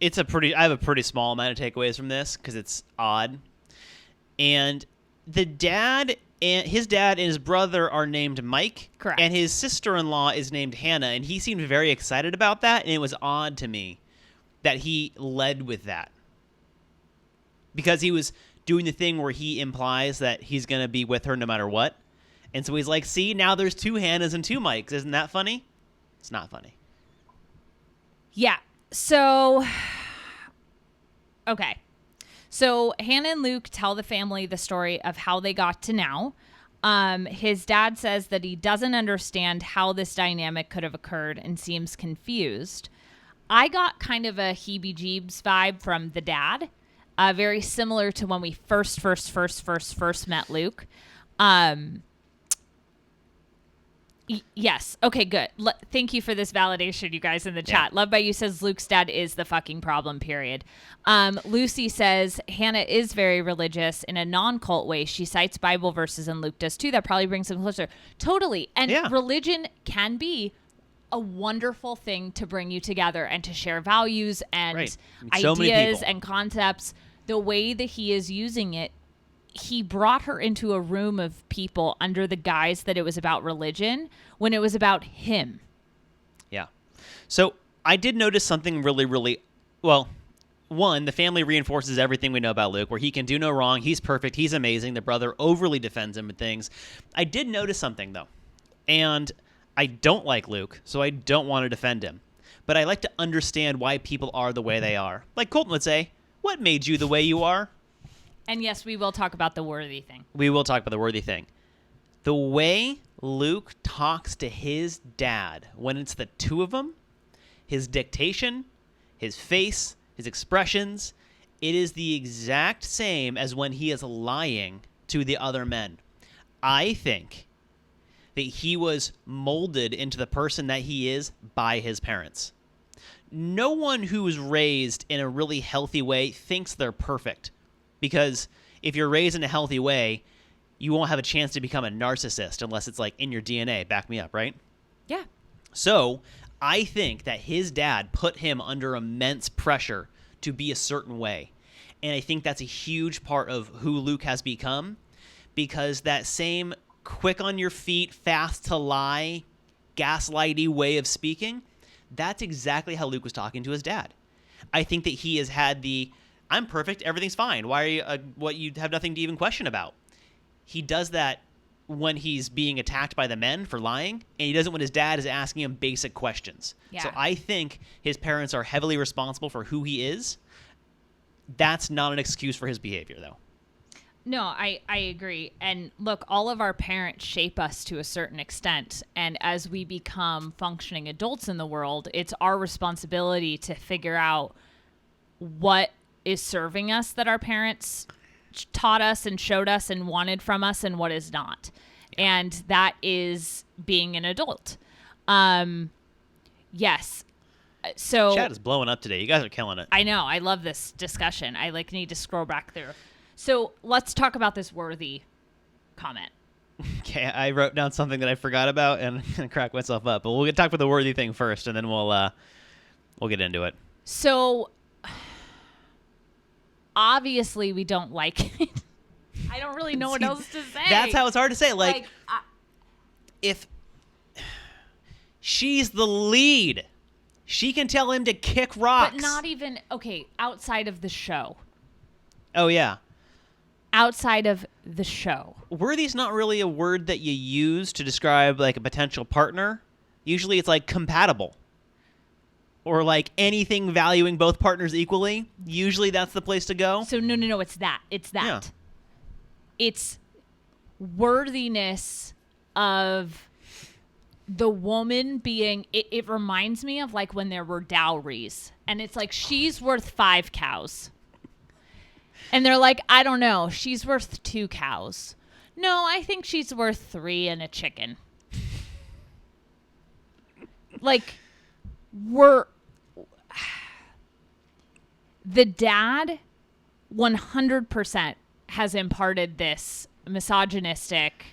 I have a pretty small amount of takeaways from this because it's odd. And his dad and his brother are named Mike. Correct. And his sister-in-law is named Hannah, and he seemed very excited about that, and it was odd to me that he led with that. Because he was doing the thing where he implies that he's going to be with her no matter what. And so he's like, see, now there's 2 Hannahs and 2 Mikes. Isn't that funny? It's not funny. Yeah. So, okay. So Hannah and Luke tell the family the story of how they got to now. His dad says that he doesn't understand how this dynamic could have occurred and seems confused. I got kind of a heebie-jeebs vibe from the dad, very similar to when we first met Luke. Yes. Okay, good. Thank you for this validation, you guys in the chat. Yeah. Love by You says Luke's dad is the fucking problem, period. Lucy says Hannah is very religious in a non-cult way. She cites Bible verses, and Luke does too. That probably brings them closer. Totally. And religion can be a wonderful thing to bring you together and to share values and So ideas and concepts. the way that he is using it, he brought her into a room of people under the guise that it was about religion when it was about him. Yeah. So I did notice something really, really, well, one, the family reinforces everything we know about Luke, where he can do no wrong. He's perfect. He's amazing. The brother overly defends him with things. I did notice something, though. And I don't like Luke, so I don't want to defend him. But I like to understand why people are the way they are. Like Colton would say, what made you the way you are? And yes, we will talk about the worthy thing. We will talk about the worthy thing. The way Luke talks to his dad when it's the two of them, his dictation, his face, his expressions, it is the exact same as when he is lying to the other men. I think that he was molded into the person that he is by his parents. No one who is raised in a really healthy way thinks they're perfect, because if you're raised in a healthy way, you won't have a chance to become a narcissist unless it's like in your DNA. Back me up, right? Yeah. So I think that his dad put him under immense pressure to be a certain way. And I think that's a huge part of who Luke has become, because that same quick on your feet, fast to lie, gaslighty way of speaking, that's exactly how Luke was talking to his dad. I think that he has had I'm perfect, everything's fine. Why are you, what you have nothing to even question about? He does that when he's being attacked by the men for lying, and he does it when his dad is asking him basic questions. Yeah. So I think his parents are heavily responsible for who he is. That's not an excuse for his behavior, though. No, I agree. And look, all of our parents shape us to a certain extent. And as we become functioning adults in the world, it's our responsibility to figure out what is serving us that our parents taught us and showed us and wanted from us, and what is not. And that is being an adult. Yes. So Chat is blowing up today. You guys are killing it. I know. I love this discussion. I need to scroll back through. So let's talk about this worthy comment. Okay, I wrote down something that I forgot about, and I'm gonna crack myself up. But we'll talk about the worthy thing first, and then we'll get into it. So obviously we don't like it. I don't really know what else to say. That's how it's hard to say. Like if she's the lead, she can tell him to kick rocks. But not even, okay, outside of the show. Oh, yeah. Outside of the show. Worthy's not really a word that you use to describe like a potential partner. Usually it's like compatible. Or like anything valuing both partners equally. Usually that's the place to go. So no, it's that. It's that. Yeah. It's worthiness of the woman being, it reminds me of like when there were dowries. And it's like, she's worth 5 cows. And they're like, I don't know, she's worth 2 cows. No, I think she's worth 3 and a chicken. Like, the dad 100% has imparted this misogynistic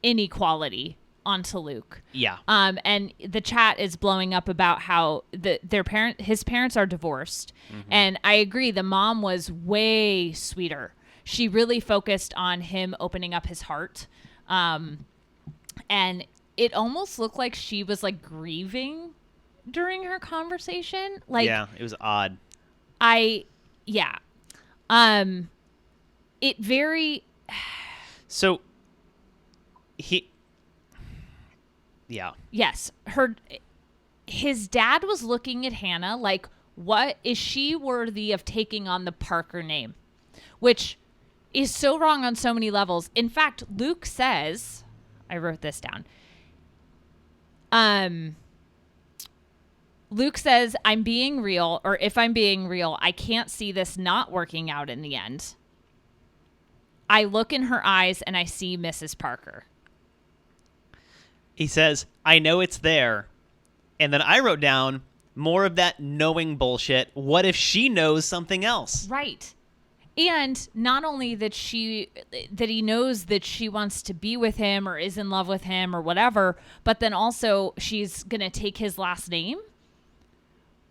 inequality onto Luke. Yeah. And the chat is blowing up about how his parents are divorced. Mm-hmm. And I agree, the mom was way sweeter. She really focused on him opening up his heart. And it almost looked like she was like grieving during her conversation. Like, yeah, it was odd. It very. So yeah. Yes. His dad was looking at Hannah like, what is she worthy of taking on the Parker name? Which is so wrong on so many levels. In fact, Luke says, I wrote this down. Luke says, I'm being real, or if I'm being real, I can't see this not working out in the end. I look in her eyes and I see Mrs. Parker. He says, I know it's there. And then I wrote down more of that knowing bullshit. What if she knows something else? Right. And not only that he knows that she wants to be with him or is in love with him or whatever, but then also she's going to take his last name.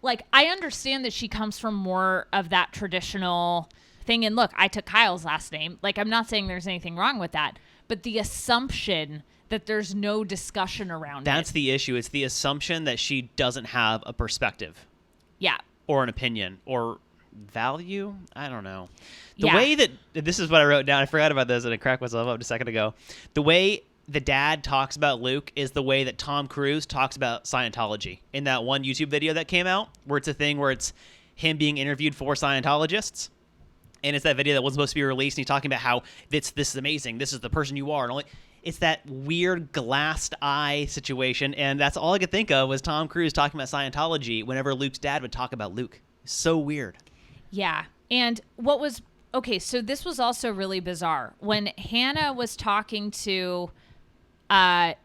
like, I understand that she comes from more of that traditional thing. And look, I took Kyle's last name. Like, I'm not saying there's anything wrong with that, but the assumption that there's no discussion around That's it. the issue. It's the assumption that she doesn't have a perspective. Yeah. Or an opinion or value. I don't know. The Yeah. way that this is what I wrote down. I forgot about this and I cracked myself up a second ago. The way the dad talks about Luke is the way that Tom Cruise talks about Scientology in that one YouTube video that came out where it's a thing where it's him being interviewed for Scientologists. And it's that video that wasn't supposed to be released. And he's talking about how this is amazing. This is the person you are. And only, it's that weird glassed eye situation. And that's all I could think of was Tom Cruise talking about Scientology whenever Luke's dad would talk about Luke. So weird. Yeah. And what was, okay, so this was also really bizarre. When Hannah was talking to the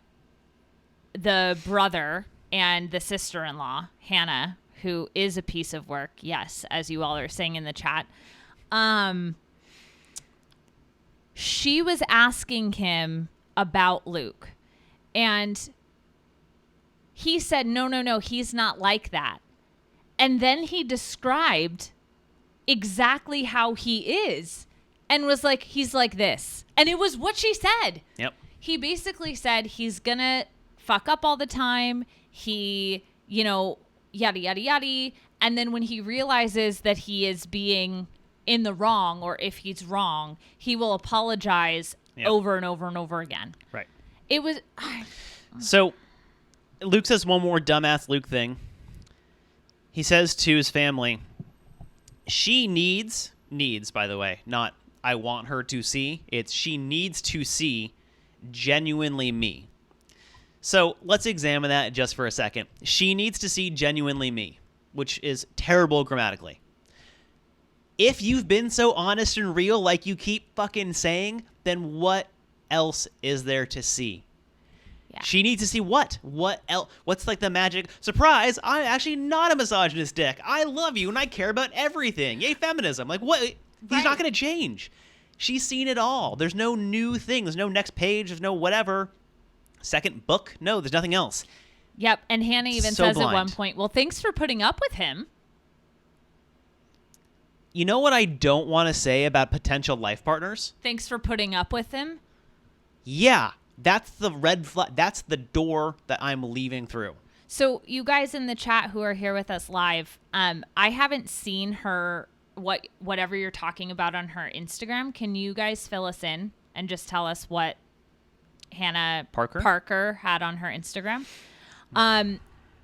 brother and the sister-in-law, Hannah, who is a piece of work, yes, as you all are saying in the chat, she was asking him about Luke. And he said, no, he's not like that. And then he described exactly how he is and was like, he's like this. And it was what she said. Yep. He basically said he's going to fuck up all the time. He, yada, yada, yada. And then when he realizes that he is being in the wrong, or if he's wrong, he will apologize over and over and over again. Right. It was... So Luke says one more dumbass Luke thing. He says to his family, she needs, by the way, not I want her to see. It's she needs to see genuinely me. So let's examine that just for a second. She needs to see genuinely me, which is terrible grammatically. If you've been so honest and real like you keep fucking saying, then what else is there to see? Yeah. She needs to see what? What else? What's like the magic? Surprise, I'm actually not a misogynist dick. I love you and I care about everything. Yay, feminism. Like, what? He's not going to change. She's seen it all. There's no new thing. There's no next page. There's no whatever. Second book? No, there's nothing else. Yep. And Hannah even So says blind. at one point, well, thanks for putting up with him. You know what I don't want to say about potential life partners? Thanks for putting up with him. Yeah, that's the red flag. That's the door that I'm leaving through. So you guys in the chat who are here with us live, I haven't seen her, whatever you're talking about on her Instagram. Can you guys fill us in and just tell us what Hannah Parker had on her Instagram?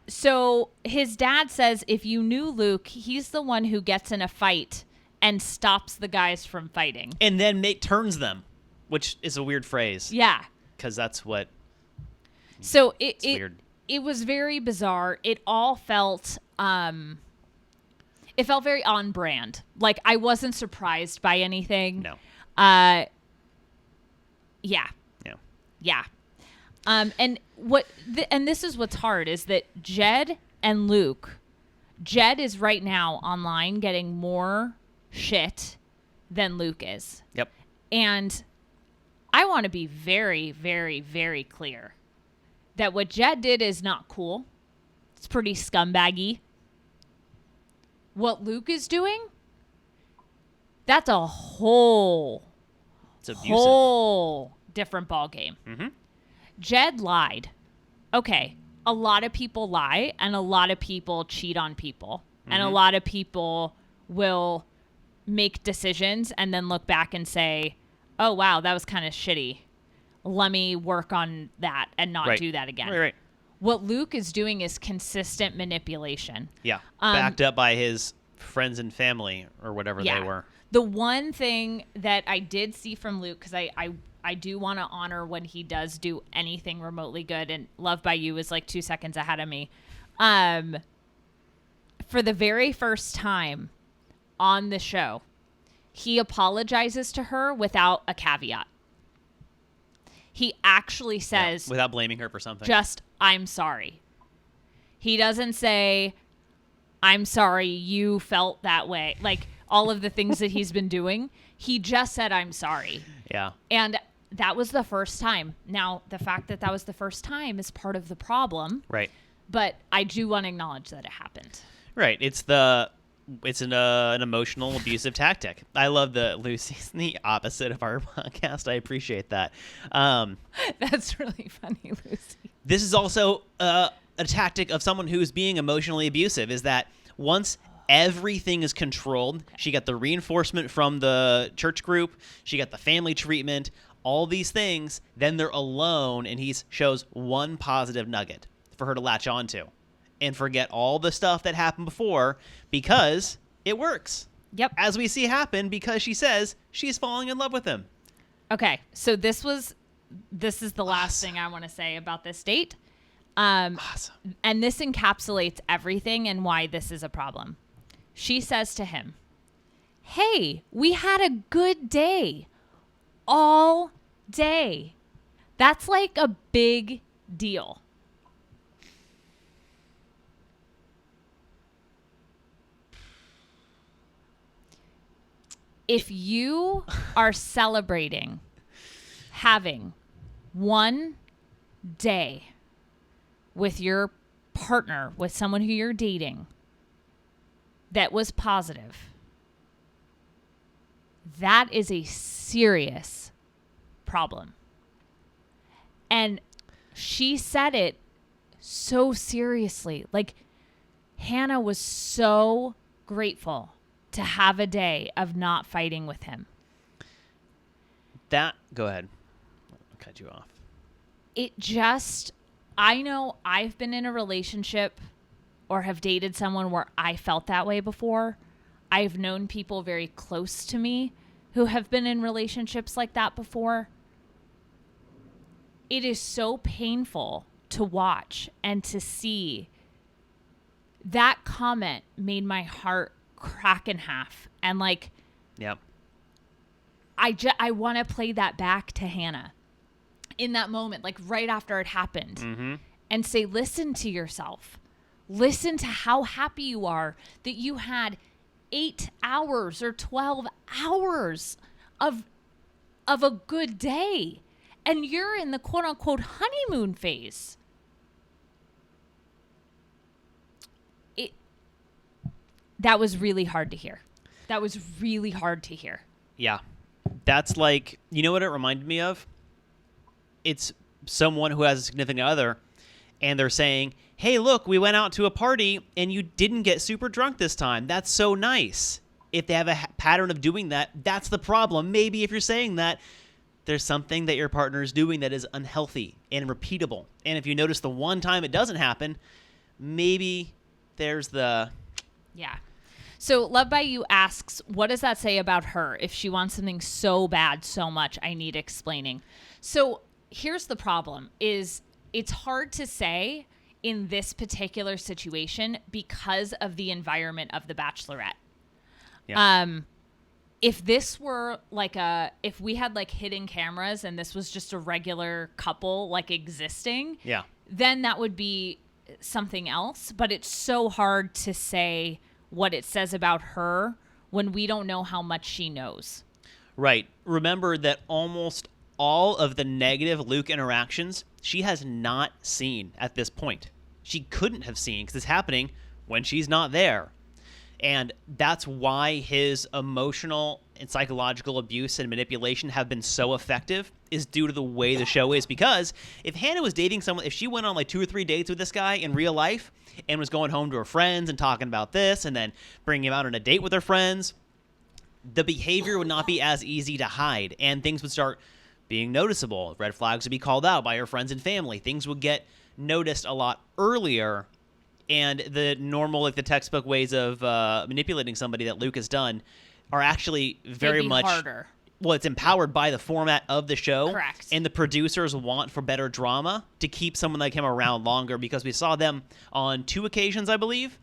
So his dad says, if you knew Luke, he's the one who gets in a fight and stops the guys from fighting. And then turns them, which is a weird phrase. Yeah. Because that's what... So weird. It was very bizarre. It all felt... it felt very on brand. Like, I wasn't surprised by anything. No. Yeah. Yeah. Yeah. And this is what's hard is that Jed and Luke, Jed is right now online getting more shit than Luke is. Yep. And I want to be very, very, very clear that what Jed did is not cool. It's pretty scumbaggy. What Luke is doing, that's a whole different ballgame. Mm-hmm. Jed lied. Okay, a lot of people lie, and a lot of people cheat on people. Mm-hmm. And a lot of people will make decisions and then look back and say, oh, wow, that was kind of shitty. Let me work on that and not do that again. Right. What Luke is doing is consistent manipulation. Yeah, backed up by his friends and family or whatever they were. The one thing that I did see from Luke, because I do want to honor when he does do anything remotely good, and Love by You is like 2 seconds ahead of me. For the very first time on the show, he apologizes to her without a caveat. He actually says... without blaming her for something. Just, I'm sorry. He doesn't say, I'm sorry you felt that way. Like, all of the things that he's been doing. He just said, I'm sorry. Yeah. And that was the first time. Now, the fact that was the first time is part of the problem. Right. But I do want to acknowledge that it happened. Right. It's an emotional abusive tactic. I love the Lucy's the opposite of our podcast. I appreciate that. That's really funny, Lucy. This is also a tactic of someone who's being emotionally abusive, is that once everything is controlled, she got the reinforcement from the church group, she got the family treatment, all these things, then they're alone, and he shows one positive nugget for her to latch onto and forget all the stuff that happened before because it works. Yep. As we see happen because she says she's falling in love with him. Okay, so this is the last thing I want to say about this date. Awesome. And this encapsulates everything and why this is a problem. She says to him, "Hey, we had a good day. All day." That's like a big deal. If you are celebrating having one day with your partner, with someone who you're dating, that was positive, that is a serious problem. And she said it so seriously. Like, Hannah was so grateful to have a day of not fighting with him. Go ahead. I'll cut you off. I know I've been in a relationship or have dated someone where I felt that way before. I've known people very close to me who have been in relationships like that before. It is so painful to watch and to see. That comment made my heart crack in half. And like, yep. I want to play that back to Hannah in that moment, like right after it happened, and say, listen to yourself. Listen to how happy you are that you had 8 hours or 12 hours of a good day. And you're in the quote unquote honeymoon phase. That was really hard to hear. Yeah. That's like, you know what it reminded me of? It's someone who has a significant other and they're saying, "Hey, look, we went out to a party and you didn't get super drunk this time. That's so nice." If they have a pattern of doing that, that's the problem. Maybe if you're saying that, there's something that your partner is doing that is unhealthy and repeatable. And if you notice the one time it doesn't happen, maybe there's the... Yeah. So Love by You asks, what does that say about her? If she wants something so bad, so much, I need explaining. So here's the problem is it's hard to say in this particular situation because of the environment of the Bachelorette. Yeah. If this were like if we had like hidden cameras and this was just a regular couple like existing, Yeah. then that would be something else. But it's so hard to say what it says about her when we don't know how much she knows. Right. Remember that almost all of the negative Luke interactions she has not seen at this point. She couldn't have seen because it's happening when she's not there. And that's why his emotional and psychological abuse and manipulation have been so effective, is due to the way the show is. Because if Hannah was dating someone, if she went on like 2 or 3 dates with this guy in real life and was going home to her friends and talking about this and then bringing him out on a date with her friends, the behavior would not be as easy to hide and things would start being noticeable. Red flags would be called out by her friends and family. Things would get noticed a lot earlier. And the normal, like the textbook ways of manipulating somebody that Luke has done are actually very much harder. Well, it's empowered by the format of the show. Correct. And the producers want for better drama to keep someone like him around longer, because we saw them on 2 occasions, I believe,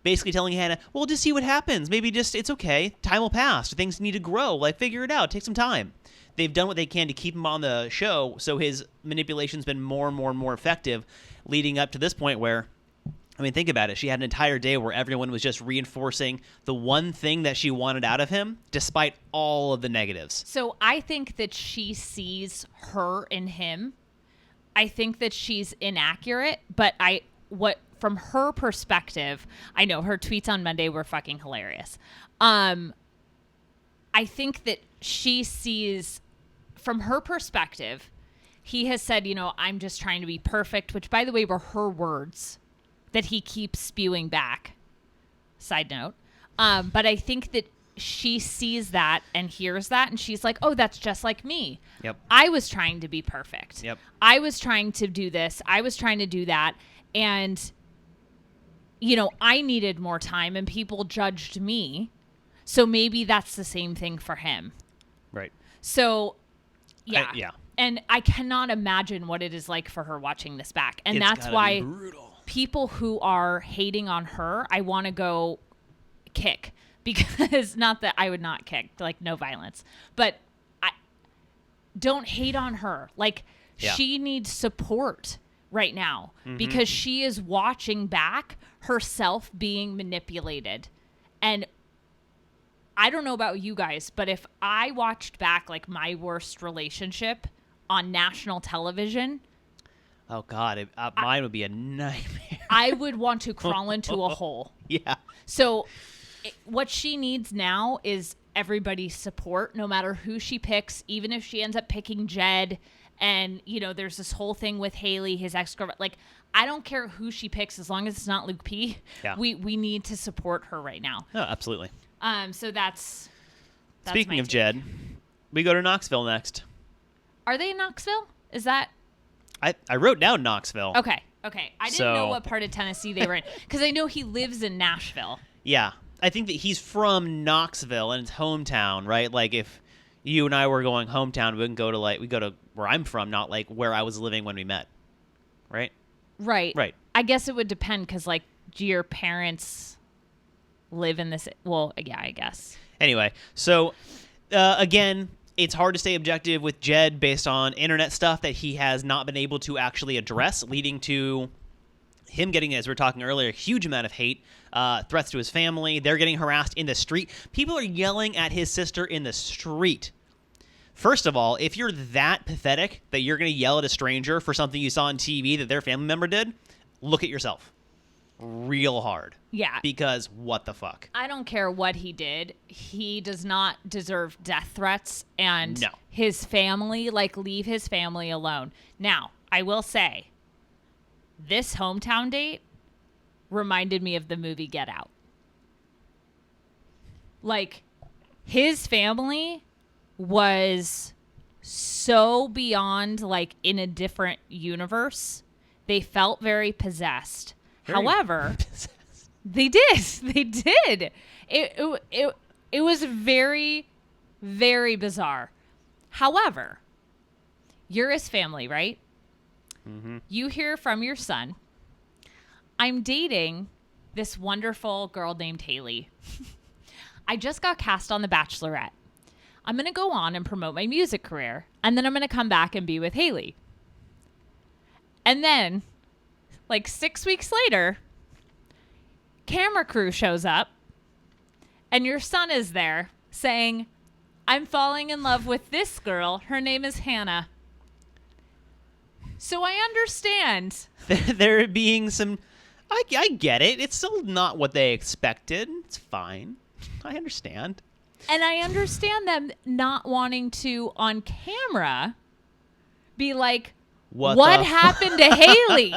basically telling Hannah, well, just see what happens. Maybe just, it's okay. Time will pass. Things need to grow. Like, figure it out. Take some time. They've done what they can to keep him on the show, so his manipulation's been more and more and more effective, leading up to this point where, I mean, think about it. She had an entire day where everyone was just reinforcing the one thing that she wanted out of him, despite all of the negatives. So I think that she sees her in him. I think that she's inaccurate, but from her perspective, I know her tweets on Monday were fucking hilarious. I think that she sees, from her perspective, he has said, I'm just trying to be perfect, which, by the way, were her words that he keeps spewing back. Side note. But I think that she sees that and hears that, and she's like, oh, that's just like me. Yep. I was trying to be perfect. Yep. I was trying to do this. I was trying to do that. And, I needed more time, and people judged me. So maybe that's the same thing for him. Right. So, yeah. Yeah. And I cannot imagine what it is like for her watching this back. And that's why people who are hating on her, I want to go kick. Because, not that I would not kick, like, no violence. But don't hate on her. Like, she needs support right now. Because she is watching back herself being manipulated. And I don't know about you guys, but if I watched back, like, my worst relationship on national television, oh God, mine would be a nightmare. I would want to crawl into a hole. Yeah. So what she needs now is everybody's support, no matter who she picks, even if she ends up picking Jed. And, there's this whole thing with Haley, his ex-girlfriend. Like, I don't care who she picks as long as it's not Luke P. Yeah. We need to support her right now. No, absolutely. So that's Speaking my of take. Jed, we go to Knoxville next. Are they in Knoxville? Is that... I wrote down Knoxville. Okay. I didn't know what part of Tennessee they were in. Because I know he lives in Nashville. Yeah. I think that he's from Knoxville and it's hometown, right? Like if you and I were going hometown, we go to where I'm from, not like where I was living when we met. Right? Right. I guess it would depend because, like, do your parents live in this? Well, yeah, I guess. Anyway, so again, it's hard to stay objective with Jed based on internet stuff that he has not been able to actually address, leading to him getting, as we were talking earlier, a huge amount of hate, threats to his family. They're getting harassed in the street. People are yelling at his sister in the street. First of all, if you're that pathetic that you're going to yell at a stranger for something you saw on TV that their family member did, look at yourself real hard. Yeah. Because what the fuck? I don't care what he did. He does not deserve death threats. And No. his family, leave his family alone. Now, I will say, this hometown date reminded me of the movie Get Out. Like, his family was so beyond, in a different universe. They felt very possessed. However, they did. It was very, very bizarre. However, you're his family, right? Mm-hmm. You hear from your son, I'm dating this wonderful girl named Haley. I just got cast on The Bachelorette. I'm going to go on and promote my music career, and then I'm going to come back and be with Haley. And then, 6 weeks later, camera crew shows up, and your son is there saying, I'm falling in love with this girl. Her name is Hannah. So I understand. There being some... I get it. It's still not what they expected. It's fine. I understand. And I understand them not wanting to, on camera, be like, what happened to Haley?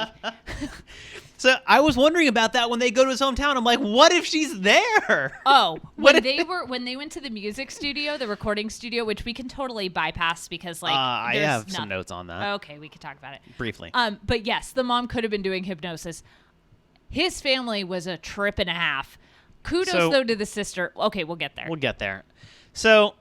So I was wondering about that when they go to his hometown. I'm like, what if she's there? Oh, when they went to the music studio, the recording studio, which we can totally bypass because I have some notes on that. Okay, we could talk about it Briefly. But yes, the mom could have been doing hypnosis. His family was a trip and a half. Kudos though to the sister. Okay, we'll get there. So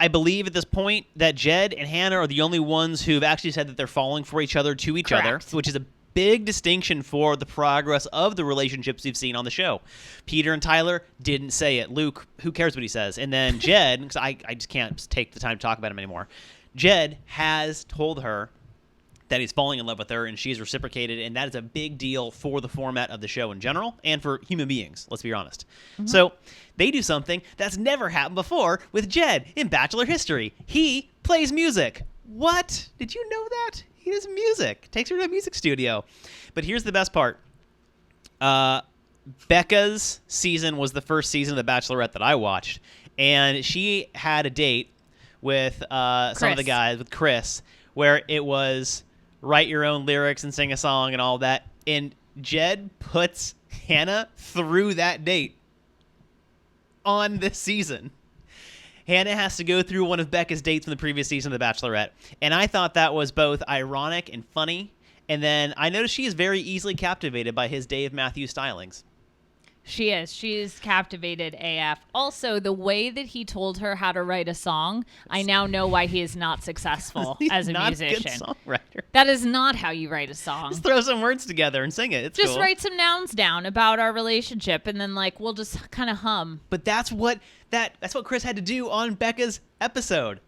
I believe at this point that Jed and Hannah are the only ones who've actually said that they're falling for each other to each other, which is a big distinction for the progress of the relationships we've seen on the show. Peter and Tyler didn't say it. Luke, who cares what he says? And then Jed, because I just can't take the time to talk about him anymore. Jed has told her that he's falling in love with her, and she's reciprocated, and that is a big deal for the format of the show in general and for human beings, let's be honest. Mm-hmm. So they do something that's never happened before with Jed in Bachelor history. He plays music. What? Did you know that? He does music. Takes her to a music studio. But here's the best part. Becca's season was the first season of The Bachelorette that I watched. And she had a date with some of the guys, with Chris, where it was write your own lyrics and sing a song and all that. And Jed puts Hannah through that date on this season. Hannah has to go through one of Becca's dates from the previous season of The Bachelorette. And I thought that was both ironic and funny. And then I noticed she is very easily captivated by his Dave Matthews stylings. She is. She is captivated AF. Also, the way that he told her how to write a song, I now know why he is not successful as a musician. He's not a good songwriter. That is not how you write a song. Just throw some words together and sing it. It's just cool. Write some nouns down about our relationship, and then we'll just kind of hum. But that's what Chris had to do on Becca's episode.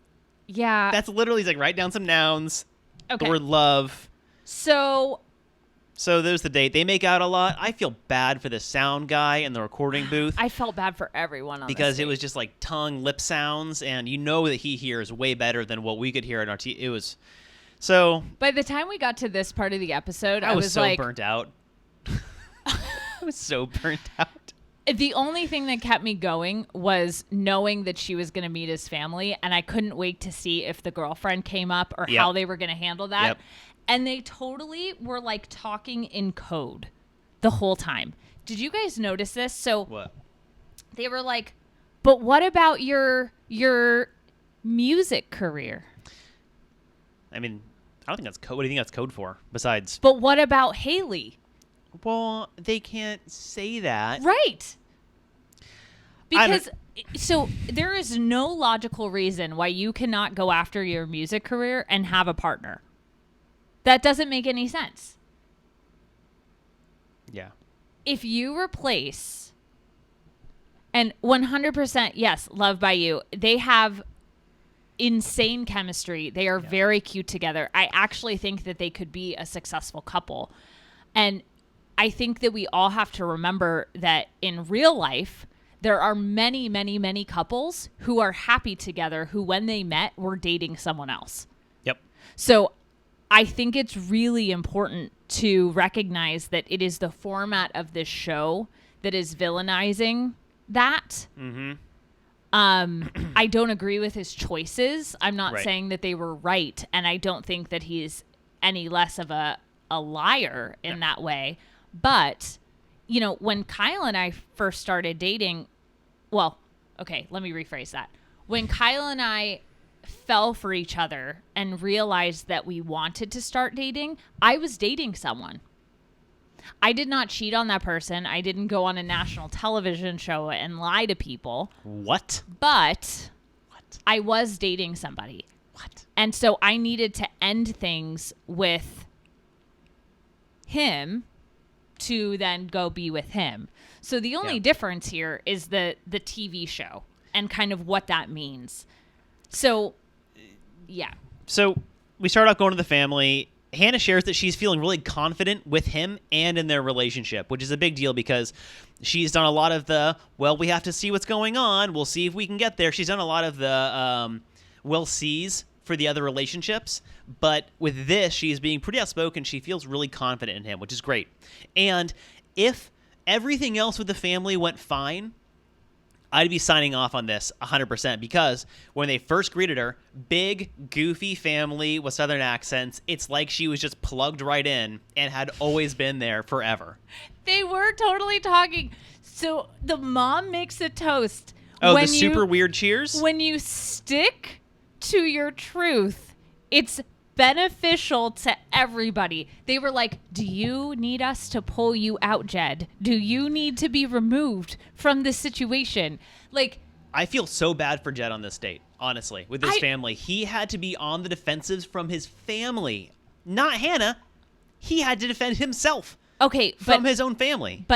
Yeah. That's literally, he's like, write down some nouns. Okay. The word love. So there's the date. They make out a lot. I feel bad for the sound guy in the recording booth. I felt bad for everyone on because this it was just tongue, lip sounds, and you know that he hears way better than what we could hear in our It was so. By the time we got to this part of the episode, I was so like, burnt out. I was so burnt out. The only thing that kept me going was knowing that she was going to meet his family, and I couldn't wait to see if the girlfriend came up or how they were going to handle that. Yep. And they totally were talking in code the whole time. Did you guys notice this? So what? They were like, but what about your music career? I mean, I don't think that's code. What do you think that's code for? Besides, but what about Haley? Well, they can't say that. Right. Because so there is no logical reason why you cannot go after your music career and have a partner. That doesn't make any sense. Yeah. If you replace, and 100%, yes, Love by You, they have insane chemistry. They are very cute together. I actually think that they could be a successful couple. And I think that we all have to remember that in real life, there are many, many, many couples who are happy together who, when they met, were dating someone else. Yep. So I think it's really important to recognize that it is the format of this show that is villainizing that. Mm-hmm. I don't agree with his choices. I'm not saying that they were right, and I don't think that he's any less of a liar in that way. But, when Kyle and I first started dating, well, okay, let me rephrase that. When Kyle and I fell for each other and realized that we wanted to start dating, I was dating someone. I did not cheat on that person. I didn't go on a national television show and lie to people. What? But what? I was dating somebody. What? And so I needed to end things with him to then go be with him. So the only difference here is the TV show and kind of what that means. So, yeah. So we start off going to the family. Hannah shares that she's feeling really confident with him and in their relationship, which is a big deal because she's done a lot of we have to see what's going on. We'll see if we can get there. She's done a lot of the we'll sees for the other relationships. But with this, she's being pretty outspoken. She feels really confident in him, which is great. And if everything else with the family went fine, I'd be signing off on this 100% because when they first greeted her, big, goofy family with Southern accents, it's like she was just plugged right in and had always been there forever. They were totally talking. So the mom makes a toast. Oh, the super weird cheers? When you stick to your truth, it's beneficial to everybody. They were like, do you need us to pull you out, Jed? Do you need to be removed from this situation? I feel so bad for Jed on this date, honestly, with his family. He had to be on the defensives from his family, not Hannah. He had to defend himself from his own family.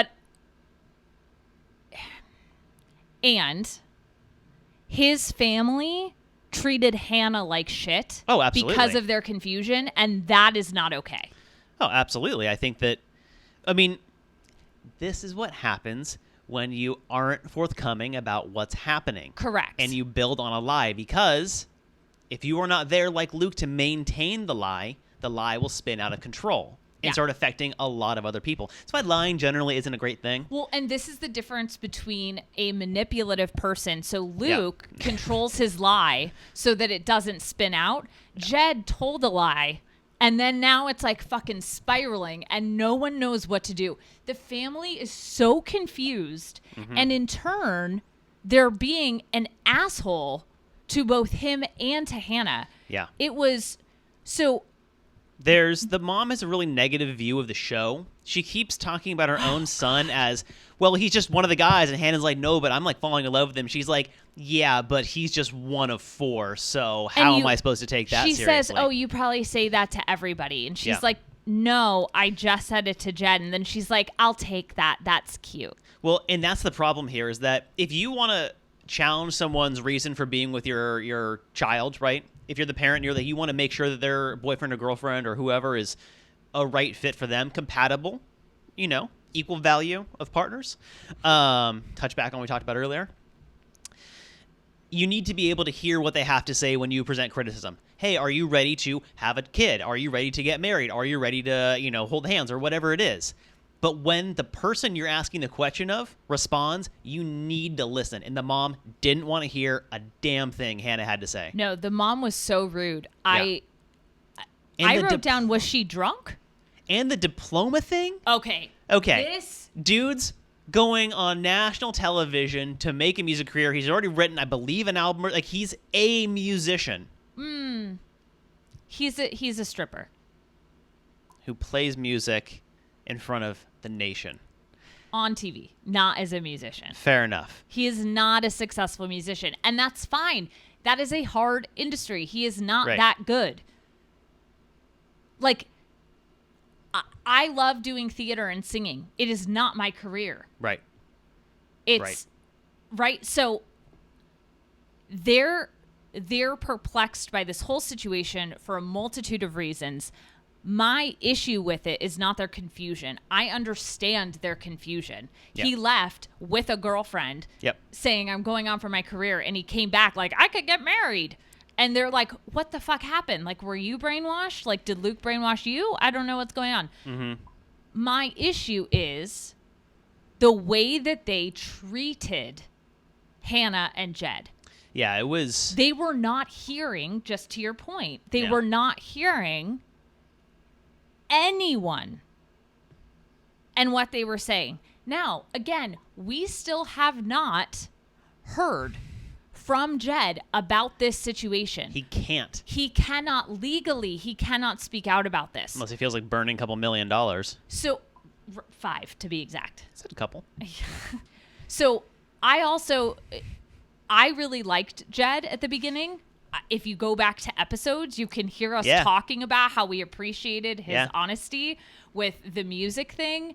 And his family treated Hannah like shit. Oh, absolutely. Because of their confusion, and that is not okay. Oh, absolutely. I think that, this is what happens when you aren't forthcoming about what's happening. Correct. And you build on a lie because if you are not there like Luke to maintain the lie, the lie will spin out of control and Yeah. start affecting a lot of other people. That's why lying generally isn't a great thing. Well, and this is the difference between a manipulative person. So Luke controls his lie so that it doesn't spin out. Jed told a lie, and then now it's like fucking spiraling, and no one knows what to do. The family is so confused, and in turn, they're being an asshole to both him and to Hannah. Yeah. It was so. The mom has a really negative view of the show. She keeps talking about her own son as, well, he's just one of the guys. And Hannah's like, no, but I'm like falling in love with him. She's like, yeah, but he's just one of 4. So how am I supposed to take that seriously? She says, oh, you probably say that to everybody. And she's like, no, I just said it to Jed. And then she's like, I'll take that. That's cute. Well, and that's the problem here is that if you want to challenge someone's reason for being with your child, right? If you're the parent, you want to make sure that their boyfriend or girlfriend or whoever is a right fit for them, compatible, equal value of partners. Touch back on what we talked about earlier. You need to be able to hear what they have to say when you present criticism. Hey, are you ready to have a kid? Are you ready to get married? Are you ready to, hold hands or whatever it is? But when the person you're asking the question of responds, you need to listen. And the mom didn't want to hear a damn thing Hannah had to say. No, the mom was so rude. Yeah. I wrote down, was she drunk? And the diploma thing? Okay. Dude's going on national television to make a music career. He's already written, I believe, an album. Like, he's a musician. He's a stripper. Who plays music in front of the nation. On TV, not as a musician. Fair enough. He is not a successful musician, and that's fine. That is a hard industry. He is not that good. Like, I love doing theater and singing. It is not my career. Right. It's right. So they're perplexed by this whole situation for a multitude of reasons. My issue with it is not their confusion. I understand their confusion. Yep. He left with a girlfriend saying, I'm going on for my career. And he came back like, I could get married. And they're like, what the fuck happened? Like, were you brainwashed? Like, did Luke brainwash you? I don't know what's going on. Mm-hmm. My issue is the way that they treated Hannah and Jed. Yeah, it was... They were not hearing, just to your point, they were not hearing anyone and what they were saying. Now, again, we still have not heard from Jed about this situation. He can't. He cannot legally, he cannot speak out about this. Unless he feels like burning a couple $1 million. So, 5 to be exact. I said a couple. So, I really liked Jed at the beginning. If you go back to episodes, you can hear us talking about how we appreciated his honesty with the music thing.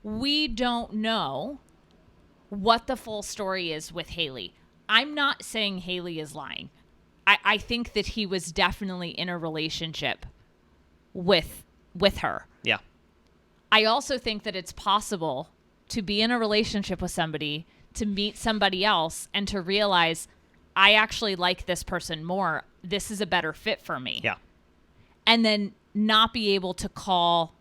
We don't know what the full story is with Haley. I'm not saying Haley is lying. I think that he was definitely in a relationship with her. Yeah. I also think that it's possible to be in a relationship with somebody, to meet somebody else, and to realize, I actually like this person more. This is a better fit for me. Yeah. And then not be able to call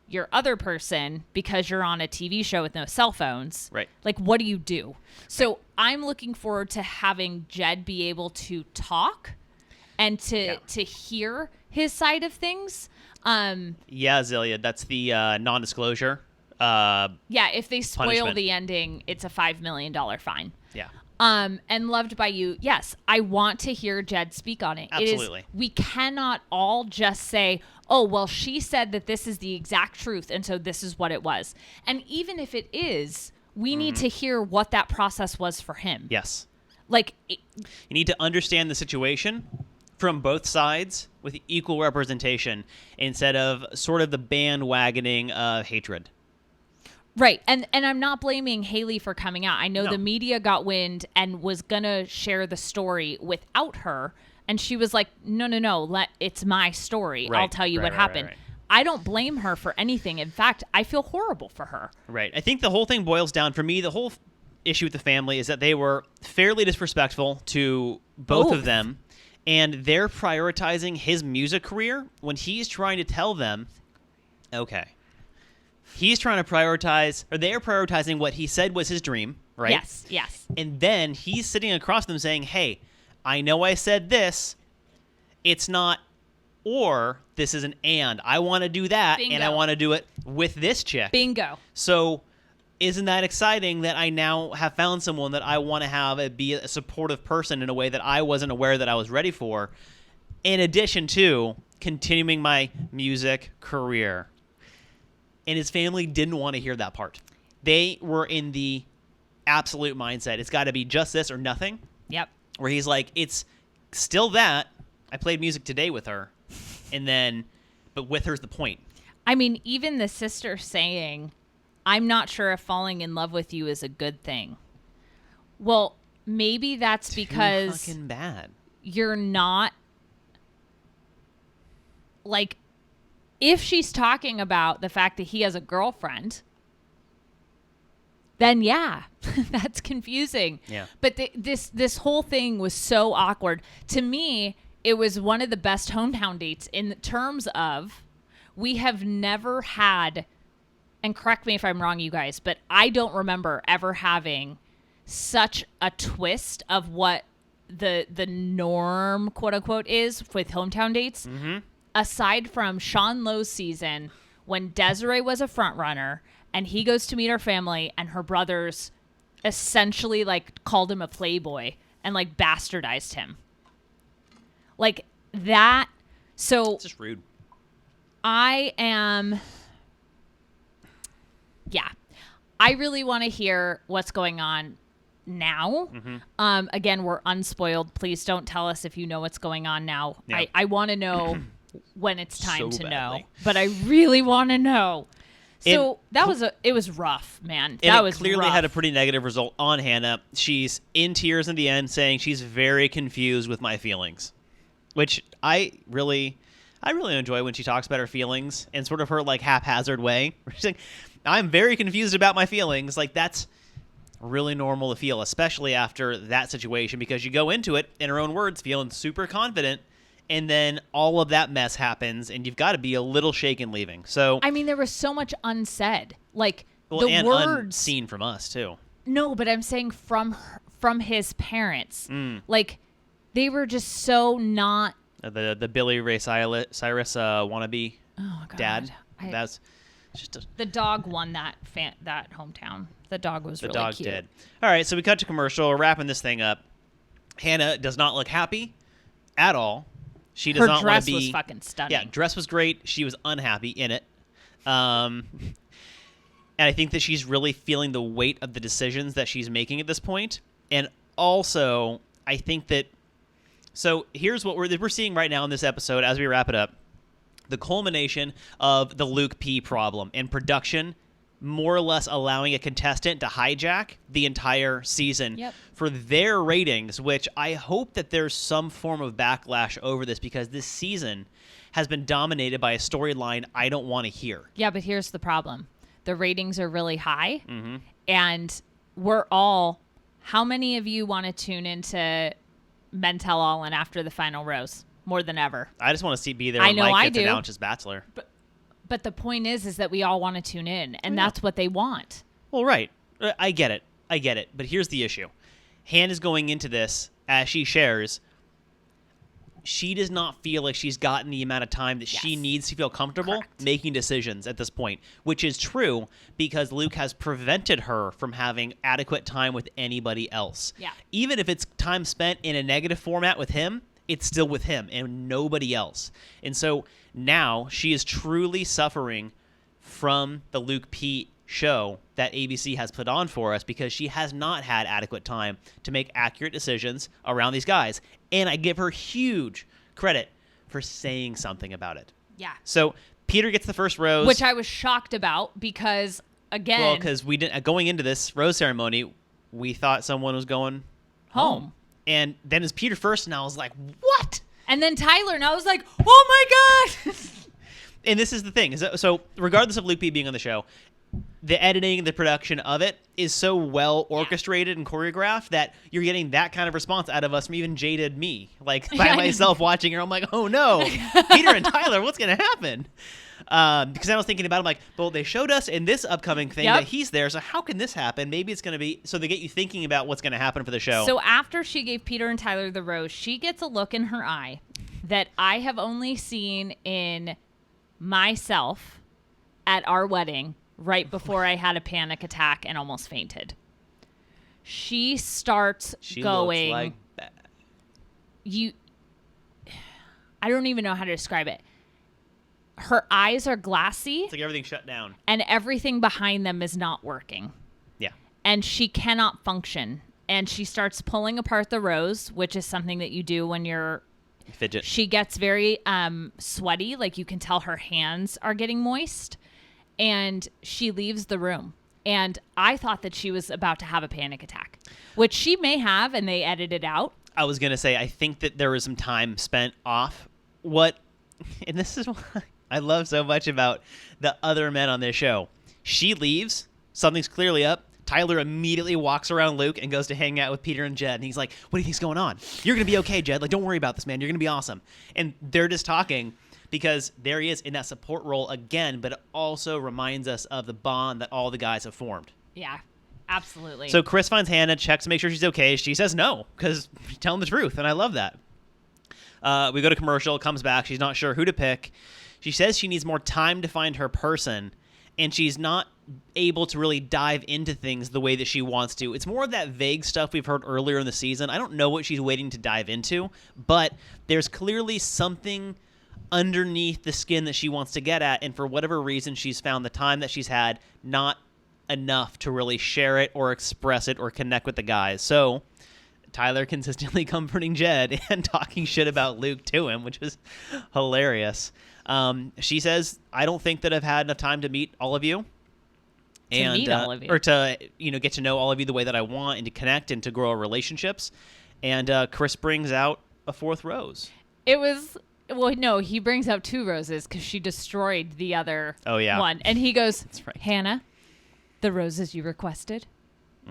your other person because you're on a TV show with no cell phones. Right. Like, what do you do? So I'm looking forward to having Jed be able to talk and to hear his side of things. Yeah, Zelia, that's the non-disclosure. If they spoil punishment. the ending, it's a $5 million fine. Yeah. And Loved by You, yes, I want to hear Jed speak on it. Absolutely. We cannot all just say, oh, well, she said that this is the exact truth, and so this is what it was. And even if it is, we need to hear what that process was for him. Yes. Like, you need to understand the situation from both sides with equal representation instead of sort of the bandwagoning of hatred. right. And I'm not blaming Haley for coming out. I know the media got wind and was going to share the story without her. And she was like, no, it's my story. Right, I'll tell you what happened. Right. I don't blame her for anything. In fact, I feel horrible for her. Right. I think the whole thing boils down, for me, the whole issue with the family is that they were fairly disrespectful to both of them. and they're prioritizing his music career when he's trying to tell them, okay, he's trying to prioritize, or they're prioritizing what he said was his dream, right? Yes. And then he's sitting across them saying, hey, I know I said this. It's not or, this is an and. I want to do that, Bingo. and I want to do it with this chick. Bingo. So isn't that exciting that I now have found someone that I want to have be a supportive person in a way that I wasn't aware that I was ready for, in addition to continuing my music career. And his family didn't want to hear that part. They were in the absolute mindset. It's got to be just this or nothing. Yep. Where he's like, it's still that. I played music today with her. And then, but with her's the point. I mean, even the sister saying, I'm not sure if falling in love with you is a good thing. Well, maybe that's because Too fucking bad. You're not, like, if she's talking about the fact that he has a girlfriend, then yeah, that's confusing. Yeah. But this whole thing was so awkward. To me, it was one of the best hometown dates in terms of we have never had, and correct me if I'm wrong, you guys, but I don't remember ever having such a twist of what the norm, quote unquote, is with hometown dates. Mm-hmm. Aside from Sean Lowe's season, when Desiree was a front runner and he goes to meet her family and her brothers essentially like called him a playboy and like bastardized him. Like that. So It's just rude. I really want to hear what's going on now. Mm-hmm. Again, we're unspoiled. Please don't tell us if you know what's going on now. Yeah. I want to know when it's time So to badly. know, but I really want to know. So it was rough, man. And that it was clearly rough. had a pretty negative result on Hannah. She's in tears in the end, saying she's very confused with my feelings, which I really enjoy when she talks about her feelings in sort of her like haphazard way. She's like, I'm very confused about my feelings. Like that's really normal to feel, especially after that situation, because you go into it, in her own words, feeling super confident, and then all of that mess happens, and you've got to be a little shaken leaving. So I mean, there was so much unsaid. Like well, the and words unseen from us too. No, but I'm saying from his parents. Like they were just so not. The Billy Ray Cyrus wannabe God. dad. That's just the dog won that hometown. The dog was the really dog cute. did. All right, so we cut to commercial. We're wrapping this thing up. Hannah does not look happy at all. She does Her not want dress to be. was fucking stunning. Yeah, dress was great. She was unhappy in it. And I think that she's really feeling the weight of the decisions that she's making at this point. And also, I think that. So here's what we're seeing right now in this episode as we wrap it up. The culmination of the Luke P problem and production more or less allowing a contestant to hijack the entire season for their ratings, which I hope that there's some form of backlash over this, because this season has been dominated by a storyline I don't want to hear. Yeah, but here's the problem. The ratings are really high, and we're all... How many of you want to tune into Men Tell All and After the Final Rose? More than ever. I just want to be there I when know Mike I gets do. announced as Bachelor. But the point is that we all want to tune in, and that's what they want. Well, right. I get it. But here's the issue. Hannah's going into this, as she shares, she does not feel like she's gotten the amount of time that she needs to feel comfortable making decisions at this point, which is true because Luke has prevented her from having adequate time with anybody else. Yeah. Even if it's time spent in a negative format with him, it's still with him and nobody else. And so now she is truly suffering from the Luke P show that ABC has put on for us, because she has not had adequate time to make accurate decisions around these guys. And I give her huge credit for saying something about it. Yeah. So Peter gets the first rose. Which I was shocked about because, again... Well, because we didn't, going into this rose ceremony, we thought someone was going home. And then it's Peter first, and I was like, what? And then Tyler, and I was like, oh my God! And this is the thing. So regardless of Luke P being on the show, the editing, the production of it is so well orchestrated and choreographed that you're getting that kind of response out of us from even jaded me. Like by myself watching her, I'm like, oh no, Peter and Tyler, what's going to happen? Because I was thinking about it, I'm like, well, they showed us in this upcoming thing that he's there, so how can this happen? Maybe it's going to be, so they get you thinking about what's going to happen for the show. So after she gave Peter and Tyler the rose, she gets a look in her eye that I have only seen in myself at our wedding right before I had a panic attack and almost fainted. She starts going. Looks like that. I don't even know how to describe it. Her eyes are glassy. It's like everything's shut down. And everything behind them is not working. Yeah. And she cannot function. And she starts pulling apart the rose, which is something that you do when you're... Fidget. She gets very sweaty. Like you can tell her hands are getting moist. And she leaves the room. And I thought that she was about to have a panic attack, which she may have, and they edited out. I was going to say, I think that there was some time spent off. And this is what I love so much about the other men on this show. She leaves. Something's clearly up. Tyler immediately walks around Luke and goes to hang out with Peter and Jed. And he's like, what do you think's going on? You're going to be okay, Jed. Like, don't worry about this, man. You're going to be awesome. And they're just talking because there he is in that support role again, but it also reminds us of the bond that all the guys have formed. Yeah, absolutely. So Chris finds Hannah, checks to make sure she's okay. She says no because she's telling the truth, and I love that. We go to commercial, comes back. She's not sure who to pick. She says she needs more time to find her person, and she's not able to really dive into things the way that she wants to. It's more of that vague stuff we've heard earlier in the season. I don't know what she's waiting to dive into, but there's clearly something underneath the skin that she wants to get at, and for whatever reason, she's found the time that she's had not enough to really share it or express it or connect with the guys. So Tyler consistently comforting Jed and talking shit about Luke to him, which is hilarious. She says, I don't think that I've had enough time to meet all of you. Meet all of you. Or to get to know all of you the way that I want and to connect and to grow our relationships. And Chris brings out a fourth rose. It was... Well, no, he brings out two roses because she destroyed the other one. And he goes, that's right. Hannah, the roses you requested.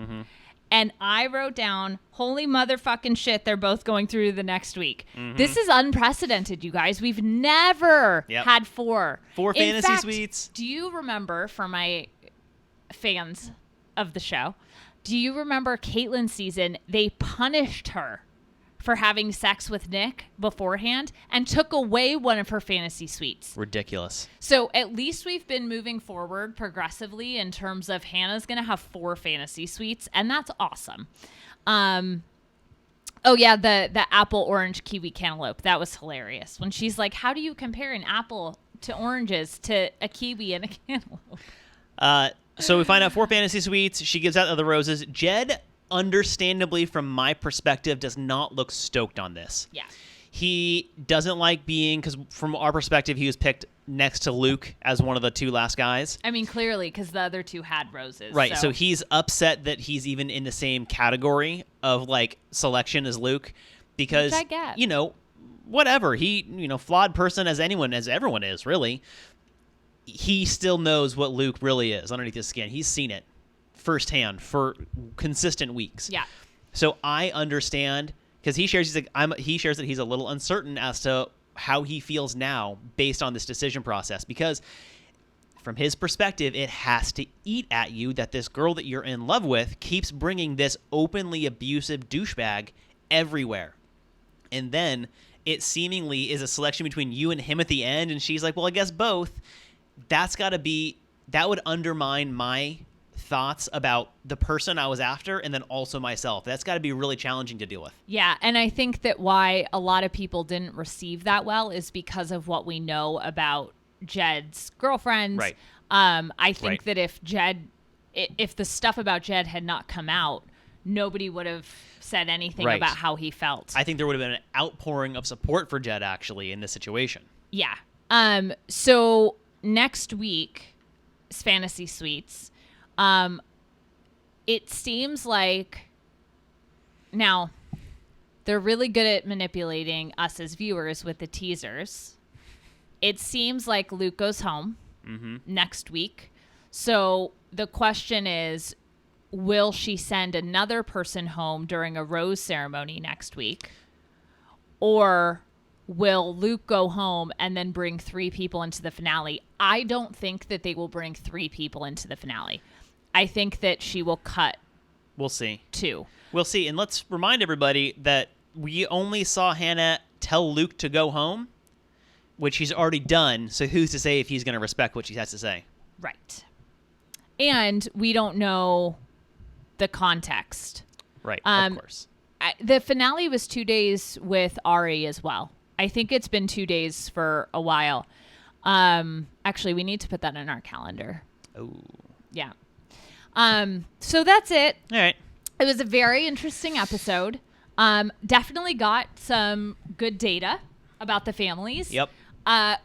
Mm-hmm. And I wrote down, holy motherfucking shit, they're both going through the next week. Mm-hmm. This is unprecedented, you guys. We've never had four. Four fantasy suites. Do you remember, for my fans of the show, do you remember Caitlin's season, they punished her for having sex with Nick beforehand and took away one of her fantasy suites. Ridiculous. So at least we've been moving forward progressively in terms of Hannah's going to have 4 fantasy suites, and that's awesome. Oh yeah, the apple, orange, kiwi, cantaloupe. That was hilarious. When she's like, how do you compare an apple to oranges to a kiwi and a cantaloupe? So we find out 4 fantasy suites. She gives out the roses. Jed, understandably, from my perspective, does not look stoked on this. Yeah. He doesn't like being, because from our perspective, he was picked next to Luke as one of the 2 last guys. I mean, clearly, because the other 2 had roses. Right, so he's upset that he's even in the same category of, like, selection as Luke, because, which I get. Whatever. He, flawed person as everyone is, really. He still knows what Luke really is underneath his skin. He's seen it firsthand for consistent weeks. Yeah. So I understand, because he shares that he's a little uncertain as to how he feels now based on this decision process, because from his perspective, it has to eat at you that this girl that you're in love with keeps bringing this openly abusive douchebag everywhere. And then it seemingly is a selection between you and him at the end, and she's like, well, I guess both. That would undermine my thoughts about the person I was after and then also myself. That's got to be really challenging to deal with. Yeah, and I think that why a lot of people didn't receive that well is because of what we know about Jed's girlfriends. Right. I think that if the stuff about Jed had not come out, nobody would have said anything about how he felt. I think there would have been an outpouring of support for Jed, actually, in this situation. Yeah. So next week is Fantasy Suites. It seems like now they're really good at manipulating us as viewers with the teasers. It seems like Luke goes home next week. So the question is, will she send another person home during a rose ceremony next week? Or will Luke go home and then bring 3 people into the finale? I don't think that they will bring 3 people into the finale. I think that she will cut. We'll see. 2. We'll see. And let's remind everybody that we only saw Hannah tell Luke to go home, which he's already done. So who's to say if he's going to respect what she has to say? Right. And we don't know the context. Right, of course. The finale was 2 days with Ari as well. I think it's been 2 days for a while. Actually, we need to put that in our calendar. Oh. Yeah. So that's it. All right. It was a very interesting episode. Definitely got some good data about the families. Yep.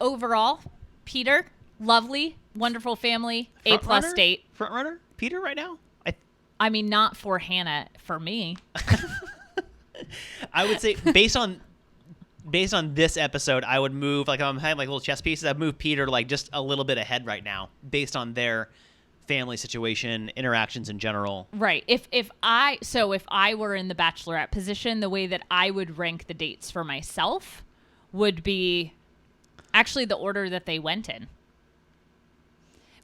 Overall, Peter, lovely, wonderful family, A+ date. Front runner? Peter right now? I mean, not for Hannah, for me. I would say based on this episode, I would move, like, if I'm having like little chess pieces, I'd move Peter like just a little bit ahead right now based on their family situation, interactions in general. Right. If I were in the Bachelorette position, the way that I would rank the dates for myself would be actually the order that they went in.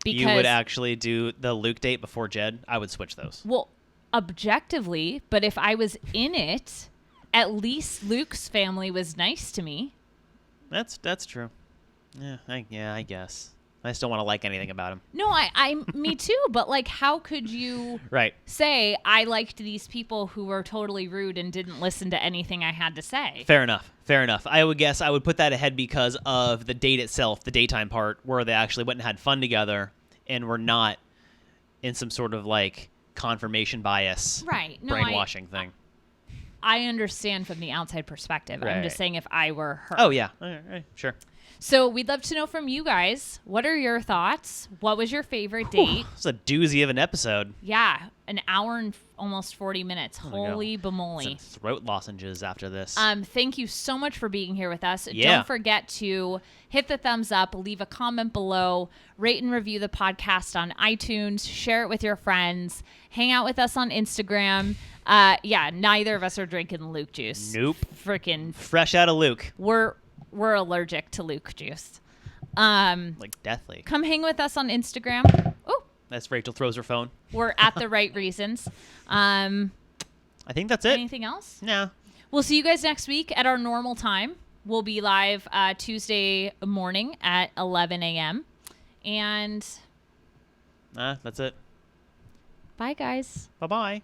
Because, you would actually do the Luke date before Jed? I would switch those. Well, objectively, but if I was in it, at least Luke's family was nice to me. That's true. Yeah, I guess. I just don't want to like anything about him. No, me too. But like, how could you say I liked these people who were totally rude and didn't listen to anything I had to say? Fair enough. I would guess I would put that ahead because of the date itself, the daytime part, where they actually went and had fun together and were not in some sort of like confirmation bias, brainwashing thing. I understand from the outside perspective. I'm just saying if I were her. Oh, yeah. All right, sure. So we'd love to know from you guys. What are your thoughts? What was your favorite date? It's a doozy of an episode. Yeah, an hour and almost 40 minutes. Holy bemoly. Some throat lozenges after this. Thank you so much for being here with us. Yeah. Don't forget to hit the thumbs up, leave a comment below, rate and review the podcast on iTunes, share it with your friends, hang out with us on Instagram. Neither of us are drinking Luke juice. Nope. Freaking fresh out of Luke. We're allergic to Luke juice. Like deathly. Come hang with us on Instagram. Oh, that's Rachel throws her phone. We're at the right reasons. I think that's it. Anything else? No. We'll see you guys next week at our normal time. We'll be live Tuesday morning at 11 a.m. And that's it. bye, guys. Bye-bye.